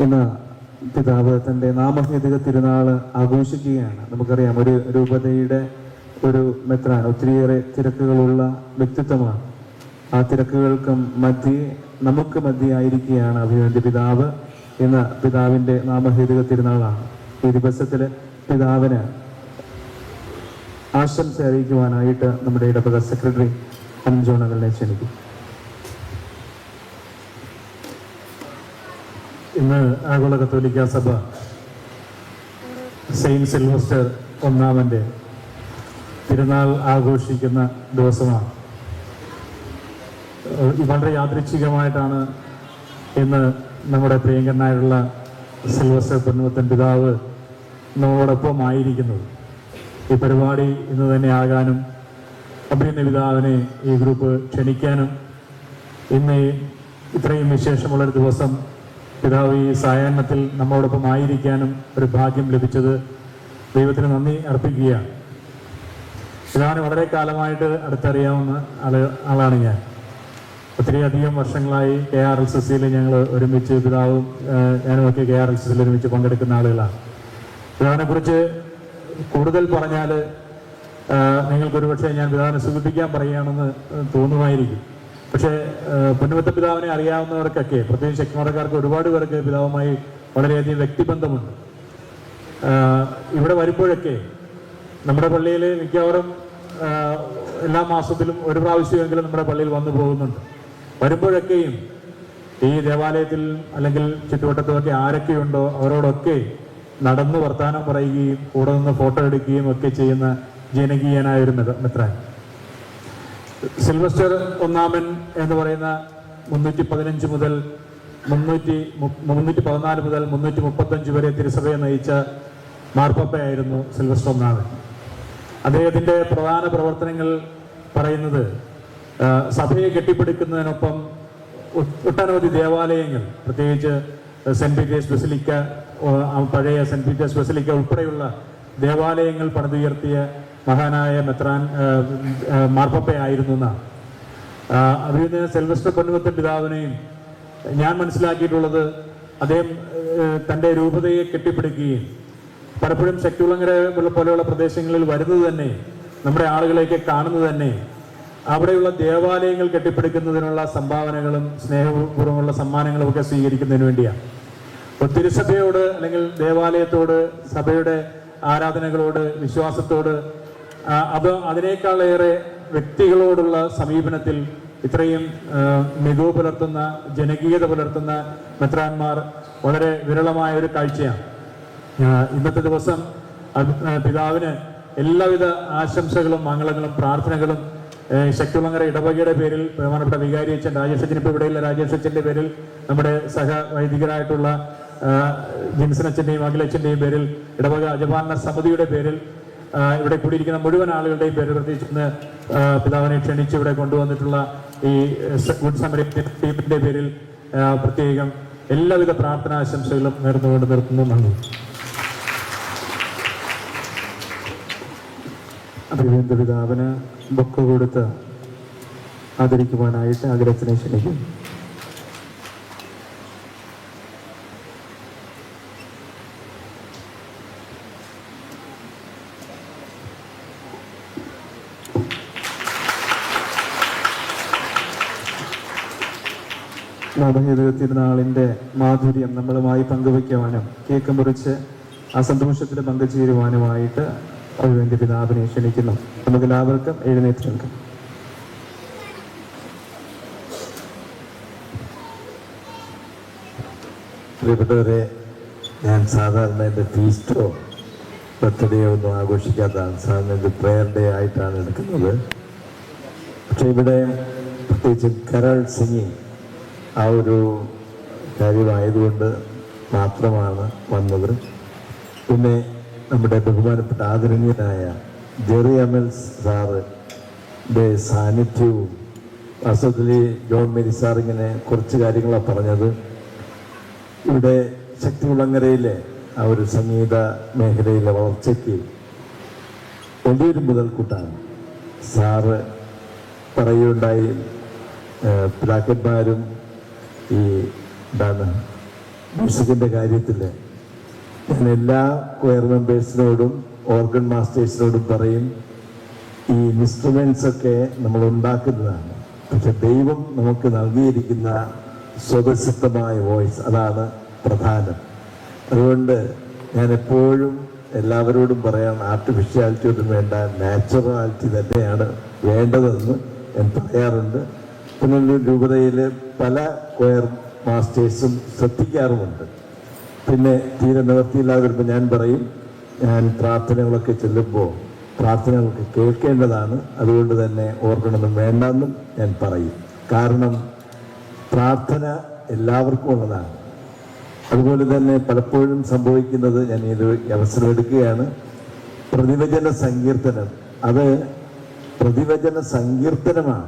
ഇന്ന് പിതാവ് തൻ്റെ നാമഹേതുക തിരുനാൾ ആഘോഷിക്കുകയാണ്. നമുക്കറിയാം, ഒരു രൂപതയുടെ ഒരു മെത്രാൻ ഒത്തിരിയേറെ തിരക്കുകളുള്ള വ്യക്തിത്വമാണ്. ആ തിരക്കുകൾക്കും മധ്യേ നമുക്ക് മധ്യേ ആയിരിക്കുകയാണ് അഭിവന്ധ്യ പിതാവ്. ഇന്ന് പിതാവിൻ്റെ നാമഹേതുക തിരുനാളാണ്. ഈ ദിവസത്തിൽ പിതാവിന് ആശംസ അറിയിക്കുവാനായിട്ട് നമ്മുടെ ഇടവക സെക്രട്ടറി അഞ്ചോണകളെ ക്ഷണിക്കും. ഇന്ന് ആഗോള കത്തോലിക്ക സഭ സെയിൻറ്റ് സിൽവസ്റ്റർ ഒന്നാമൻ്റെ തിരുനാൾ ആഘോഷിക്കുന്ന ദിവസമാണ്. വളരെ യാദൃച്ഛികമായിട്ടാണ് ഇന്ന് നമ്മുടെ പ്രിയങ്കരനായുള്ള സിൽവസ്റ്റർ പൊന്നുമുത്തൻ പിതാവ് നമ്മളോടൊപ്പം ആയിരിക്കുന്നത്. ഈ പരിപാടി ഇന്ന് തന്നെ ആകാനും അഭിനന്ദ പിതാവിനെ ഈ ഗ്രൂപ്പ് ക്ഷണിക്കാനും ഇന്ന് ഇത്രയും വിശേഷമുള്ളൊരു ദിവസം പിതാവ് ഈ സായാഹ്നത്തിൽ നമ്മളോടൊപ്പം ആയിരിക്കാനും ഒരു ഭാഗ്യം ലഭിച്ചത് ദൈവത്തിന് നന്ദി അർപ്പിക്കുകയാണ്. പിതാവിനെ വളരെ കാലമായിട്ട് അടുത്തറിയാവുന്ന ആളാണ് ഞാൻ. ഒത്തിരി അധികം വർഷങ്ങളായി KRLCCയിൽ ഞങ്ങൾ ഒരുമിച്ച്, പിതാവും ഞാനുമൊക്കെ KRLCCയിൽ ഒരുമിച്ച് പങ്കെടുക്കുന്ന ആളുകളാണ്. പിതാവിനെക്കുറിച്ച് കൂടുതൽ പറഞ്ഞാൽ നിങ്ങൾക്കൊരു പക്ഷേ ഞാൻ പിതാവിനെ സൂചിപ്പിക്കാൻ പറയുകയാണെന്ന് തോന്നുമായിരിക്കും. പക്ഷേ പൊന്നുമുത്ത പിതാവിനെ അറിയാവുന്നവർക്കൊക്കെ, പ്രത്യേകിച്ച് ചെക്കമറക്കാർക്ക് ഒരുപാട് പേർക്ക് പിതാവുമായി വളരെയധികം വ്യക്തിബന്ധമുണ്ട്. ഇവിടെ വരുമ്പോഴൊക്കെ നമ്മുടെ പള്ളിയിൽ മിക്കവാറും എല്ലാ മാസത്തിലും ഒരു പ്രാവശ്യമെങ്കിലും നമ്മുടെ പള്ളിയിൽ വന്നു പോകുന്നുണ്ട്. വരുമ്പോഴൊക്കെയും ഈ ദേവാലയത്തിൽ അല്ലെങ്കിൽ ചുറ്റുവട്ടത്തുമൊക്കെ ആരൊക്കെയുണ്ടോ അവരോടൊക്കെ നടന്ന് വർത്തമാനം പറയുകയും കൂടെ നിന്ന് ഫോട്ടോ എടുക്കുകയും ഒക്കെ ചെയ്യുന്ന ജനകീയനായ ഒരു മെത്രാൻ. സിൽവസ്റ്റർ ഒന്നാമൻ എന്ന് പറയുന്ന 315 മുതൽ 314 മുതൽ 335 വരെ തിരുസഭയെ നയിച്ച മാർപ്പാപ്പയായിരുന്നു സിൽവസ്റ്റർ ഒന്നാമൻ. അദ്ദേഹത്തിൻ്റെ പ്രധാന പ്രവർത്തനങ്ങൾ പറയുന്നത് സഭയെ കെട്ടിപ്പടുക്കുന്നതിനൊപ്പം ഒട്ടനവധി ദേവാലയങ്ങൾ, പ്രത്യേകിച്ച് സെൻറ്റ് പീറ്റേഴ്സ് ബസിലിക്ക, പഴയ സെൻറ്റ് പീറ്റേഴ്സ് ബസിലിക്ക ഉൾപ്പെടെയുള്ള ദേവാലയങ്ങൾ പണിതുയർത്തിയ മഹാനായ മെത്രാൻ മാർപ്പാപ്പയായിരുന്നു എന്നാണ്. അഭിനന്ദ സിൽവസ്റ്റർ പൊന്നുമുത്തൻ പിതാവിനെയും ഞാൻ മനസ്സിലാക്കിയിട്ടുള്ളത്, അദ്ദേഹം തൻ്റെ രൂപതയെ കെട്ടിപ്പിടിക്കുകയും പലപ്പോഴും ശക്തികുളങ്ങര പോലെയുള്ള പ്രദേശങ്ങളിൽ വരുന്നത് തന്നെ, നമ്മുടെ ആളുകളെയൊക്കെ കാണുന്നത് തന്നെ അവിടെയുള്ള ദേവാലയങ്ങൾ കെട്ടിപ്പടുക്കുന്നതിനുള്ള സംഭാവനകളും സ്നേഹപൂർവ്വമുള്ള സമ്മാനങ്ങളും ഒക്കെ സ്വീകരിക്കുന്നതിന് വേണ്ടിയാണ്. അപ്പോൾ തിരുസഭയോട് അല്ലെങ്കിൽ ദേവാലയത്തോട്, സഭയുടെ ആരാധനകളോട്, വിശ്വാസത്തോട്, അതിനേക്കാളേറെ വ്യക്തികളോടുള്ള സമീപനത്തിൽ ഇത്രയും മികവ് പുലർത്തുന്ന, ജനകീയത പുലർത്തുന്ന മെത്രാന്മാർ വളരെ വിരളമായ ഒരു കാഴ്ചയാണ്. ഇന്നത്തെ ദിവസം പിതാവിന് എല്ലാവിധ ആശംസകളും മംഗളങ്ങളും പ്രാർത്ഥനകളും ശക്തികുളങ്ങര ഇടവകയുടെ പേരിൽ, ബഹുമാനപ്പെട്ട വികാരി അച്ഛൻ രാജേഷ് അച്ഛൻ, ഇപ്പോൾ ഇവിടെയുള്ള രാജേഷ് അച്ഛൻ്റെ പേരിൽ, നമ്മുടെ സഹവൈദികരായിട്ടുള്ള ജിൻസൺ അച്ഛൻ്റെയും അഖിലച്ഛൻ്റെയും പേരിൽ, ഇടവക അജപാലന സമിതിയുടെ പേരിൽ, ഇവിടെ കൂടിയിരിക്കുന്ന മുഴുവൻ ആളുകളുടെയും പേരിൽ, പ്രത്യേകിച്ച് പിതാവിനെ ക്ഷണിച്ച് ഇവിടെ കൊണ്ടുവന്നിട്ടുള്ള ഈ ഗുഡ് സമരീൻ ടീമിൻ്റെ പേരിൽ പ്രത്യേകം എല്ലാവിധ പ്രാർത്ഥനാശംസകളും നേർന്നുകൊണ്ട് നിർത്തുന്നു. നന്ദി. അഭിവന്ധ്യ പിതാവിന് ബൊക്ക കൊടുത്ത് ആദരിക്കുവാനായിട്ട് അഗ്രച്ചനെ ക്ഷണിക്കും. നാമഹേതുക തിരുനാളിൻ്റെ മാധുര്യം നമ്മളുമായി പങ്കുവയ്ക്കുവാനും കേക്ക് മുറിച്ച് ആ സന്തോഷത്തിൽ പങ്കുചേരുവാനുമായിട്ട് അഭിവന്ധ്യ പിതാവിനെ ക്ഷണിക്കുന്നു. നമുക്കെല്ലാവർക്കും എഴുന്നേറ്റ് നിൽക്കാം. പ്രിയപ്പെട്ടവരെ, ഞാൻ സാധാരണ എൻ്റെ ഫീസ്റ്റോ ബർത്ത്ഡേയോ ഒന്നും ആഘോഷിക്കാത്തതാണ്. സാധാരണ ഇത് പ്രെയർ ഡേ ആയിട്ടാണ് എടുക്കുന്നത്. പക്ഷെ ഇവിടെ പ്രത്യേകിച്ച് കരോൾ സിംഗിങ് ആ ഒരു കാര്യമായതുകൊണ്ട് മാത്രമാണ് വന്നത്. പിന്നെ നമ്മുടെ ബഹുമാനപ്പെട്ട ആദരണീയനായ ജെറി അമൽസ് സാറിൻ്റെ സാന്നിധ്യവും, വാസ്തവത്തിൽ ജോൺ മേരി സാറിങ്ങനെ കുറച്ച് കാര്യങ്ങളാണ് പറഞ്ഞത്. ഇവിടെ ശക്തികുളങ്ങരയിലെ ആ ഒരു സംഗീത മേഖലയിലെ വളർച്ചയ്ക്ക് വലിയൊരു മുതൽക്കൂട്ടാണ്. സാറ് പറയുകയുണ്ടായി, പിതാക്കന്മാരും ഈ മ്യൂസിക്കിൻ്റെ കാര്യത്തിൽ ഞാൻ എല്ലാ കൊയർ മെമ്പേഴ്സിനോടും ഓർഗൻ മാസ്റ്റേഴ്സിനോടും പറയും, ഈ ഇൻസ്ട്രുമെൻസൊക്കെ നമ്മൾ ഉണ്ടാക്കുന്നതാണ്, പക്ഷെ ദൈവം നമുക്ക് നൽകിയിരിക്കുന്ന സ്വതസിദ്ധമായ വോയിസ്, അതാണ് പ്രധാനം. അതുകൊണ്ട് ഞാൻ എപ്പോഴും എല്ലാവരോടും പറയാൻ ആർട്ടിഫിഷ്യാലിറ്റി ഒന്നും വേണ്ട, നാച്ചുറാലിറ്റി തന്നെയാണ് വേണ്ടതെന്ന് ഞാൻ പറയാറുണ്ട്. പുനലൂർ രൂപതയിൽ പല കൊയർ മാസ്റ്റേഴ്സും ശ്രദ്ധിക്കാറുമുണ്ട്. പിന്നെ തീരെ നിവർത്തിയില്ലാതെ വരുമ്പോൾ ഞാൻ പറയും, ഞാൻ പ്രാർത്ഥനകളൊക്കെ ചെല്ലുമ്പോൾ പ്രാർത്ഥനകളൊക്കെ കേൾക്കേണ്ടതാണ്, അതുകൊണ്ട് തന്നെ ഓർക്കണമെന്നും വേണ്ടെന്നും ഞാൻ പറയും. കാരണം പ്രാർത്ഥന എല്ലാവർക്കും ഉള്ളതാണ്. അതുപോലെ തന്നെ പലപ്പോഴും സംഭവിക്കുന്നത്, ഞാൻ ഇത് അവസരം എടുക്കുകയാണ്, പ്രതിവചന സങ്കീർത്തനം, അത് പ്രതിവചന സങ്കീർത്തനമാണ്.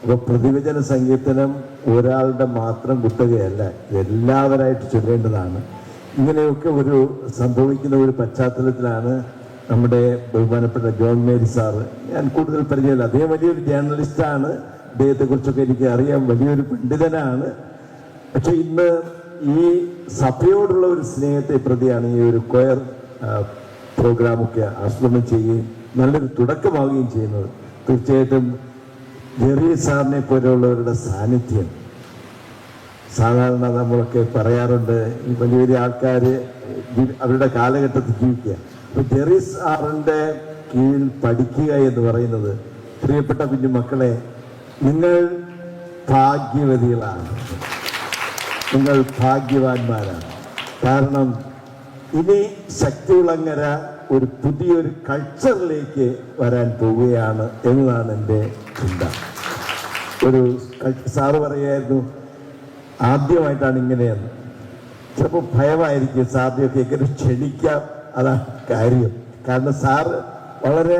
അപ്പോൾ പ്രതിവചന സങ്കീർത്തനം ഒരാളുടെ മാത്രം കുത്തകയല്ല, എല്ലാവരായിട്ട് ചൊല്ലേണ്ടതാണ്. ഇങ്ങനെയൊക്കെ ഒരു സംഭവിക്കുന്ന ഒരു പശ്ചാത്തലത്തിലാണ് നമ്മുടെ ബഹുമാനപ്പെട്ട ജോൺ മേരി സാറ്, ഞാൻ കൂടുതൽ പരിചയമില്ല, അദ്ദേഹം വലിയൊരു ജേർണലിസ്റ്റാണ്, അദ്ദേഹത്തെക്കുറിച്ചൊക്കെ എനിക്ക് അറിയാം, വലിയൊരു പണ്ഡിതനാണ്. പക്ഷെ ഇന്ന് ഈ സഭയോടുള്ള ഒരു സ്നേഹത്തെ പ്രതിയാണ് ഈ ഒരു കൊയർ പ്രോഗ്രാമൊക്കെ ആസൂത്രണം ചെയ്യുകയും നല്ലൊരു തുടക്കമാവുകയും ചെയ്യുന്നത്. തീർച്ചയായിട്ടും ജെറി സാറിനെ പോലെയുള്ളവരുടെ സാന്നിധ്യം, സാധാരണ നമ്മളൊക്കെ പറയാറുണ്ട്, ഈ വലിയ വലിയ ആൾക്കാർ അവരുടെ കാലഘട്ടത്തിൽ ജീവിക്കുക. അപ്പോൾ ജെറി സാറിൻ്റെ കീഴിൽ പഠിക്കുക എന്ന് പറയുന്നത്, പ്രിയപ്പെട്ട കുഞ്ഞുമക്കളെ, നിങ്ങൾ ഭാഗ്യവതികളാണ്, നിങ്ങൾ ഭാഗ്യവാന്മാരാണ്. കാരണം ഇനി ശക്തികുളങ്ങര ഒരു പുതിയൊരു കൾച്ചറിലേക്ക് വരാൻ പോവുകയാണ് എന്നതാണ് എൻ്റെ ചിന്ത. ഒരു സാറ് പറയായിരുന്നു, ആദ്യമായിട്ടാണ് ഇങ്ങനെയെന്ന്. ചിലപ്പോൾ ഭയമായിരിക്കും സാധ്യതയൊക്കെ എങ്ങനെ ക്ഷണിക്കാം, അതാണ് കാര്യം. കാരണം സാറ് വളരെ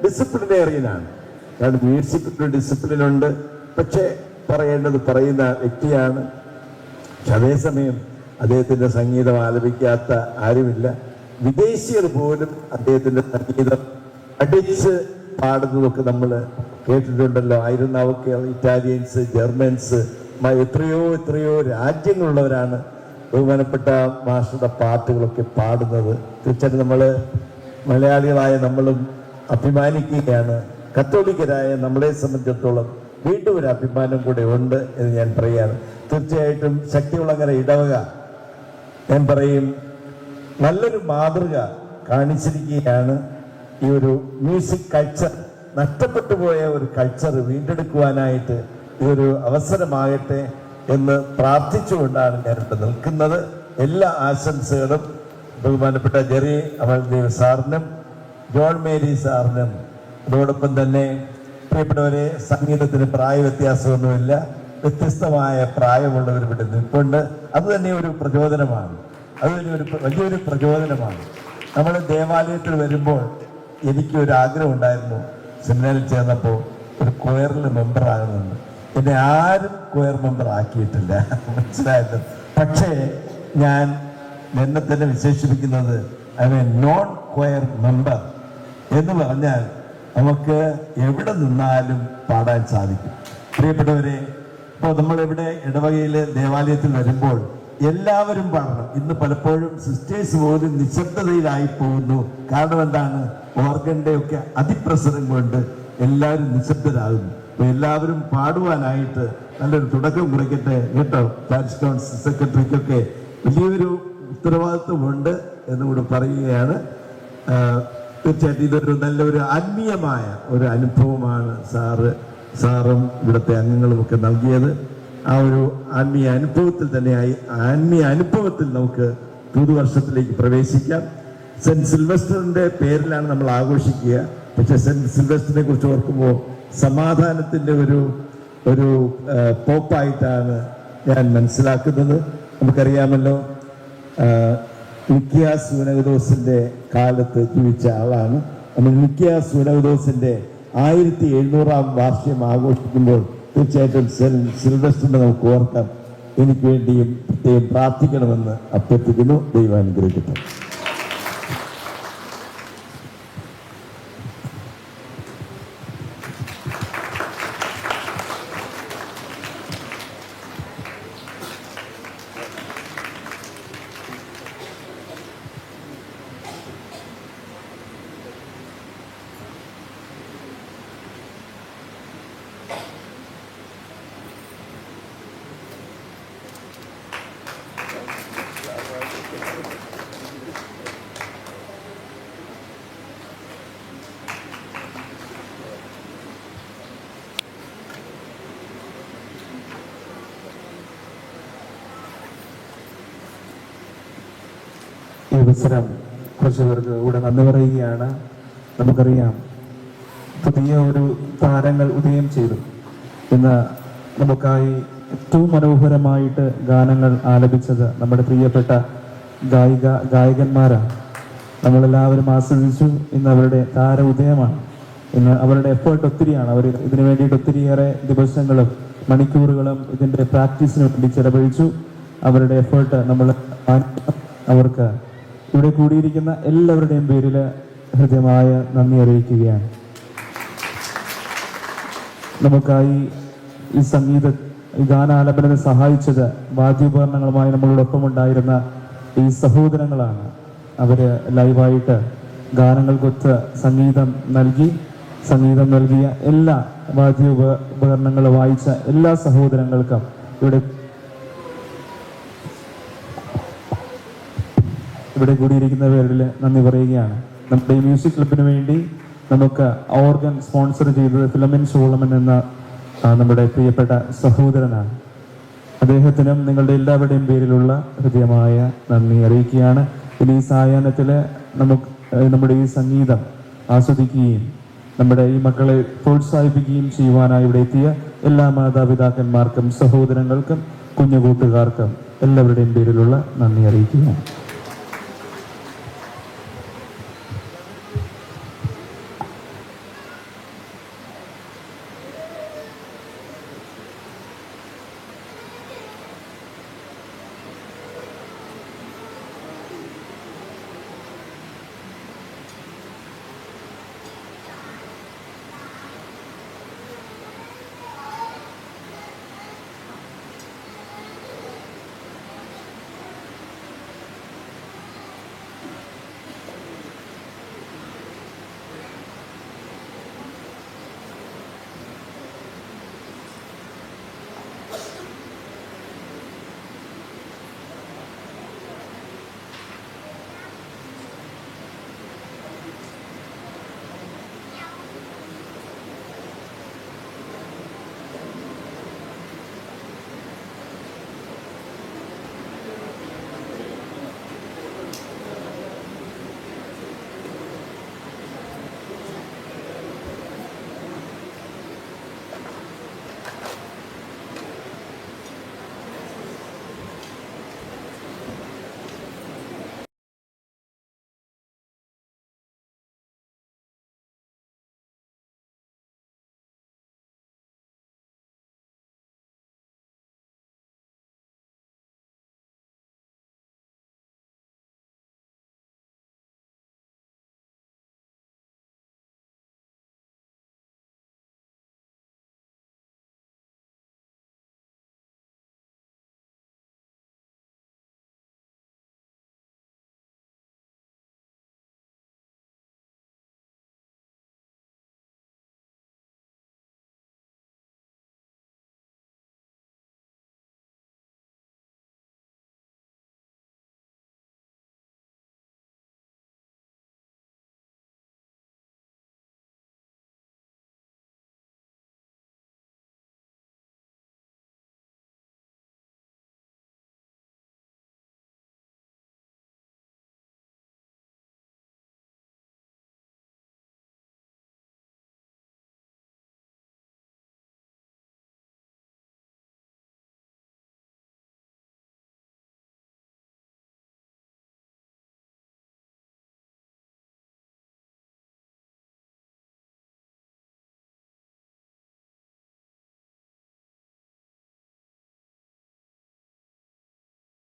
ഡിസിപ്ലിനേറിയനാണ്. കാരണം മ്യൂസിക്കിൻ്റെ ഡിസിപ്ലിനുണ്ട്, പക്ഷേ പറയേണ്ടത് പറയുന്ന വ്യക്തിയാണ്. പക്ഷെ അതേസമയം അദ്ദേഹത്തിൻ്റെ സംഗീതം ആലപിക്കാത്ത ആരുമില്ല. വിദേശിയർ പോലും അദ്ദേഹത്തിൻ്റെ സംഗീതം അടിച്ച് പാടുന്നതൊക്കെ നമ്മൾ കേട്ടിട്ടുണ്ടല്ലോ. ആയിരുന്നവർക്ക് ഇറ്റാലിയൻസ്, ജർമ്മൻസ്, എത്രയോ രാജ്യങ്ങളുള്ളവരാണ് ബഹുമാനപ്പെട്ട മാസ്റ്ററുടെ പാട്ടുകളൊക്കെ പാടുന്നത്. തീർച്ചയായിട്ടും നമ്മൾ മലയാളികളായ നമ്മളും അഭിമാനിക്കുകയാണ്. കത്തോലിക്കരായ നമ്മളെ സംബന്ധിച്ചിടത്തോളം വീണ്ടും ഒരു അഭിമാനം കൂടെ ഉണ്ട് എന്ന് ഞാൻ പറയുകയാണ്. തീർച്ചയായിട്ടും ശക്തികുളങ്ങര ഇടവക, ഞാൻ പറയും, നല്ലൊരു മാതൃക കാണിച്ചിരിക്കുകയാണ്. ഈ ഒരു മ്യൂസിക് കൾച്ചർ, നഷ്ടപ്പെട്ടു പോയ ഒരു കൾച്ചർ വീണ്ടെടുക്കുവാനായിട്ട് ഇതൊരു അവസരമാകട്ടെ എന്ന് പ്രാർത്ഥിച്ചുകൊണ്ടാണ് ഞാനിവിടെ നിൽക്കുന്നത്. എല്ലാ ആശംസകളും ബഹുമാനപ്പെട്ട ജെറി അമൽദേവ് സാറിനും ജോൺ മേരി സാറിനും, അതോടൊപ്പം തന്നെ പ്രിയപ്പെട്ടവരെ, സംഗീതത്തിന് പ്രായ വ്യത്യാസമൊന്നുമില്ല, വ്യത്യസ്തമായ പ്രായമുള്ളവർ ഇവിടെ നിൽപ്പുണ്ട്. അത് തന്നെ ഒരു പ്രചോദനമാണ്, അത് തന്നെ ഒരു വലിയൊരു പ്രചോദനമാണ്. നമ്മൾ ദേവാലയത്തിൽ വരുമ്പോൾ എനിക്കൊരു ആഗ്രഹം ഉണ്ടായിരുന്നു, സെമിനാറിൽ ചേർന്നപ്പോൾ ഒരു കൊയറിൽ മെമ്പർ ആകണമെന്ന്. എന്നെ ആരും കൊയർ മെമ്പർ ആക്കിയിട്ടില്ല, മനസ്സിലായത്. പക്ഷേ ഞാൻ എന്നെ തന്നെ വിശേഷിപ്പിക്കുന്നത് I am a non choir member എന്ന് പറഞ്ഞാൽ നമുക്ക് എവിടെ നിന്നാലും പാടാൻ സാധിക്കും. പ്രിയപ്പെട്ടവരെ, ഇപ്പോൾ നമ്മളിവിടെ ഇടവകയിൽ ദേവാലയത്തിൽ വരുമ്പോൾ എല്ലാവരും പാടണം. ഇന്ന് പലപ്പോഴും സിസ്റ്റേഴ്സ് പോലും നിശബ്ദതയിലായി പോകുന്നു. കാരണം എന്താണ്? ഓർഗന്റെ ഒക്കെ അതിപ്രസരം കൊണ്ട് എല്ലാവരും നിശബ്ദരാകുന്നു. അപ്പൊ എല്ലാവരും പാടുവാനായിട്ട് നല്ലൊരു തുടക്കം കുറിക്കട്ടെ കേട്ടോ. ചാർജ് കൗൺസിൽ സെക്രട്ടറിക്കൊക്കെ വലിയൊരു ഉത്തരവാദിത്വമുണ്ട് എന്നുകൂടെ പറയുകയാണ്. തീർച്ചയായിട്ടും ഇതൊരു നല്ലൊരു ആത്മീയമായ ഒരു അനുഭവമാണ് സാറും ഇവിടുത്തെ അംഗങ്ങളുമൊക്കെ നൽകിയത്. ആ ഒരു ആത്മീയ അനുഭവത്തിൽ നമുക്ക് പുതുവർഷത്തിലേക്ക് പ്രവേശിക്കാം. സെന്റ് സിൽവസ്റ്ററിന്റെ പേരിലാണ് നമ്മൾ ആഘോഷിക്കുക. പക്ഷെ സെന്റ് സിൽവസ്റ്ററിനെ കുറിച്ച് ഓർക്കുമ്പോൾ സമാധാനത്തിന്റെ ഒരു പോപ്പായിട്ടാണ് ഞാൻ മനസ്സിലാക്കുന്നത്. നമുക്കറിയാമല്ലോ, നിക്കിയ സൂനകദോസിന്റെ കാലത്ത് ജീവിച്ച ആളാണ്. നമ്മൾ നിക്കിയ സൂനകദോസിന്റെ 1700-ാം വാർഷികം ആഘോഷിക്കുമ്പോൾ തീർച്ചയായിട്ടും സിൽവസ്റ്ററിനെ നമുക്ക് ഓർക്കാം. എനിക്ക് വേണ്ടിയും പ്രത്യേകം പ്രാർത്ഥിക്കണമെന്ന് അഭ്യർത്ഥിക്കുന്നു. ദൈവം അനുഗ്രഹിക്കട്ടെ. അവസരം കുറച്ച് പേർക്ക് ഇവിടെ നന്ദി പറയുകയാണ്. നമുക്കറിയാം പുതിയ ഒരു താരങ്ങൾ ഉദയം ചെയ്തു. ഇന്ന് നമുക്കായി ഏറ്റവും മനോഹരമായിട്ട് ഗാനങ്ങൾ ആലപിച്ചത് നമ്മുടെ പ്രിയപ്പെട്ട ഗായകന്മാരാണ്. നമ്മളെല്ലാവരും ആസ്വദിച്ചു. ഇന്ന് അവരുടെ താര ഉദയമാണ്. ഇന്ന് അവരുടെ എഫേർട്ട് ഒത്തിരിയാണ്. അവർ ഇതിനു വേണ്ടിയിട്ട് ഒത്തിരിയേറെ ദിവസങ്ങളും മണിക്കൂറുകളും ഇതിൻ്റെ പ്രാക്ടീസിന് വേണ്ടി ചെലവഴിച്ചു. അവരുടെ എഫേർട്ട് നമ്മൾ അവർക്ക് ഇവിടെ കൂടിയിരിക്കുന്ന എല്ലാവരുടെയും പേരിൽ ഹൃദ്യമായ നന്ദി അറിയിക്കുകയാണ്. നമുക്കായി ഈ ഗാനാലാപനത്തെ സഹായിച്ചത് വാദ്യോപകരണങ്ങളുമായി നമ്മളോടൊപ്പം ഉണ്ടായിരുന്ന ഈ സഹോദരങ്ങളാണ്. അവര് ലൈവായിട്ട് ഗാനങ്ങൾക്കൊത്ത് സംഗീതം നൽകിയ എല്ലാ വാദ്യോപകരണങ്ങൾ വായിച്ച എല്ലാ സഹോദരങ്ങൾക്കും ഇവിടെ കൂടിയിരിക്കുന്നവരിൽ നന്ദി പറയുകയാണ്. നമ്മുടെ ഈ മ്യൂസിക് ക്ലബിന് വേണ്ടി നമുക്ക് ഓർഗൻ സ്പോൺസർ ചെയ്തത് ഫിലമിൻ സോളമൻ എന്ന നമ്മുടെ പ്രിയപ്പെട്ട സഹോദരനാണ്. അദ്ദേഹത്തിനും നിങ്ങളുടെ എല്ലാവരുടെയും പേരിലുള്ള ഹൃദ്യമായ നന്ദി അറിയിക്കുകയാണ്. ഇനി ഈ സായാഹ്നത്തിൽ നമ്മുടെ ഈ സംഗീതം ആസ്വദിക്കുകയും നമ്മുടെ ഈ മക്കളെ പ്രോത്സാഹിപ്പിക്കുകയും ചെയ്യുവാനായി ഇവിടെ എത്തിയ എല്ലാ മാതാപിതാക്കന്മാർക്കും സഹോദരങ്ങൾക്കും കുഞ്ഞു കൂട്ടുകാർക്കും എല്ലാവരുടെയും പേരിലുള്ള നന്ദി അറിയിക്കുകയാണ്.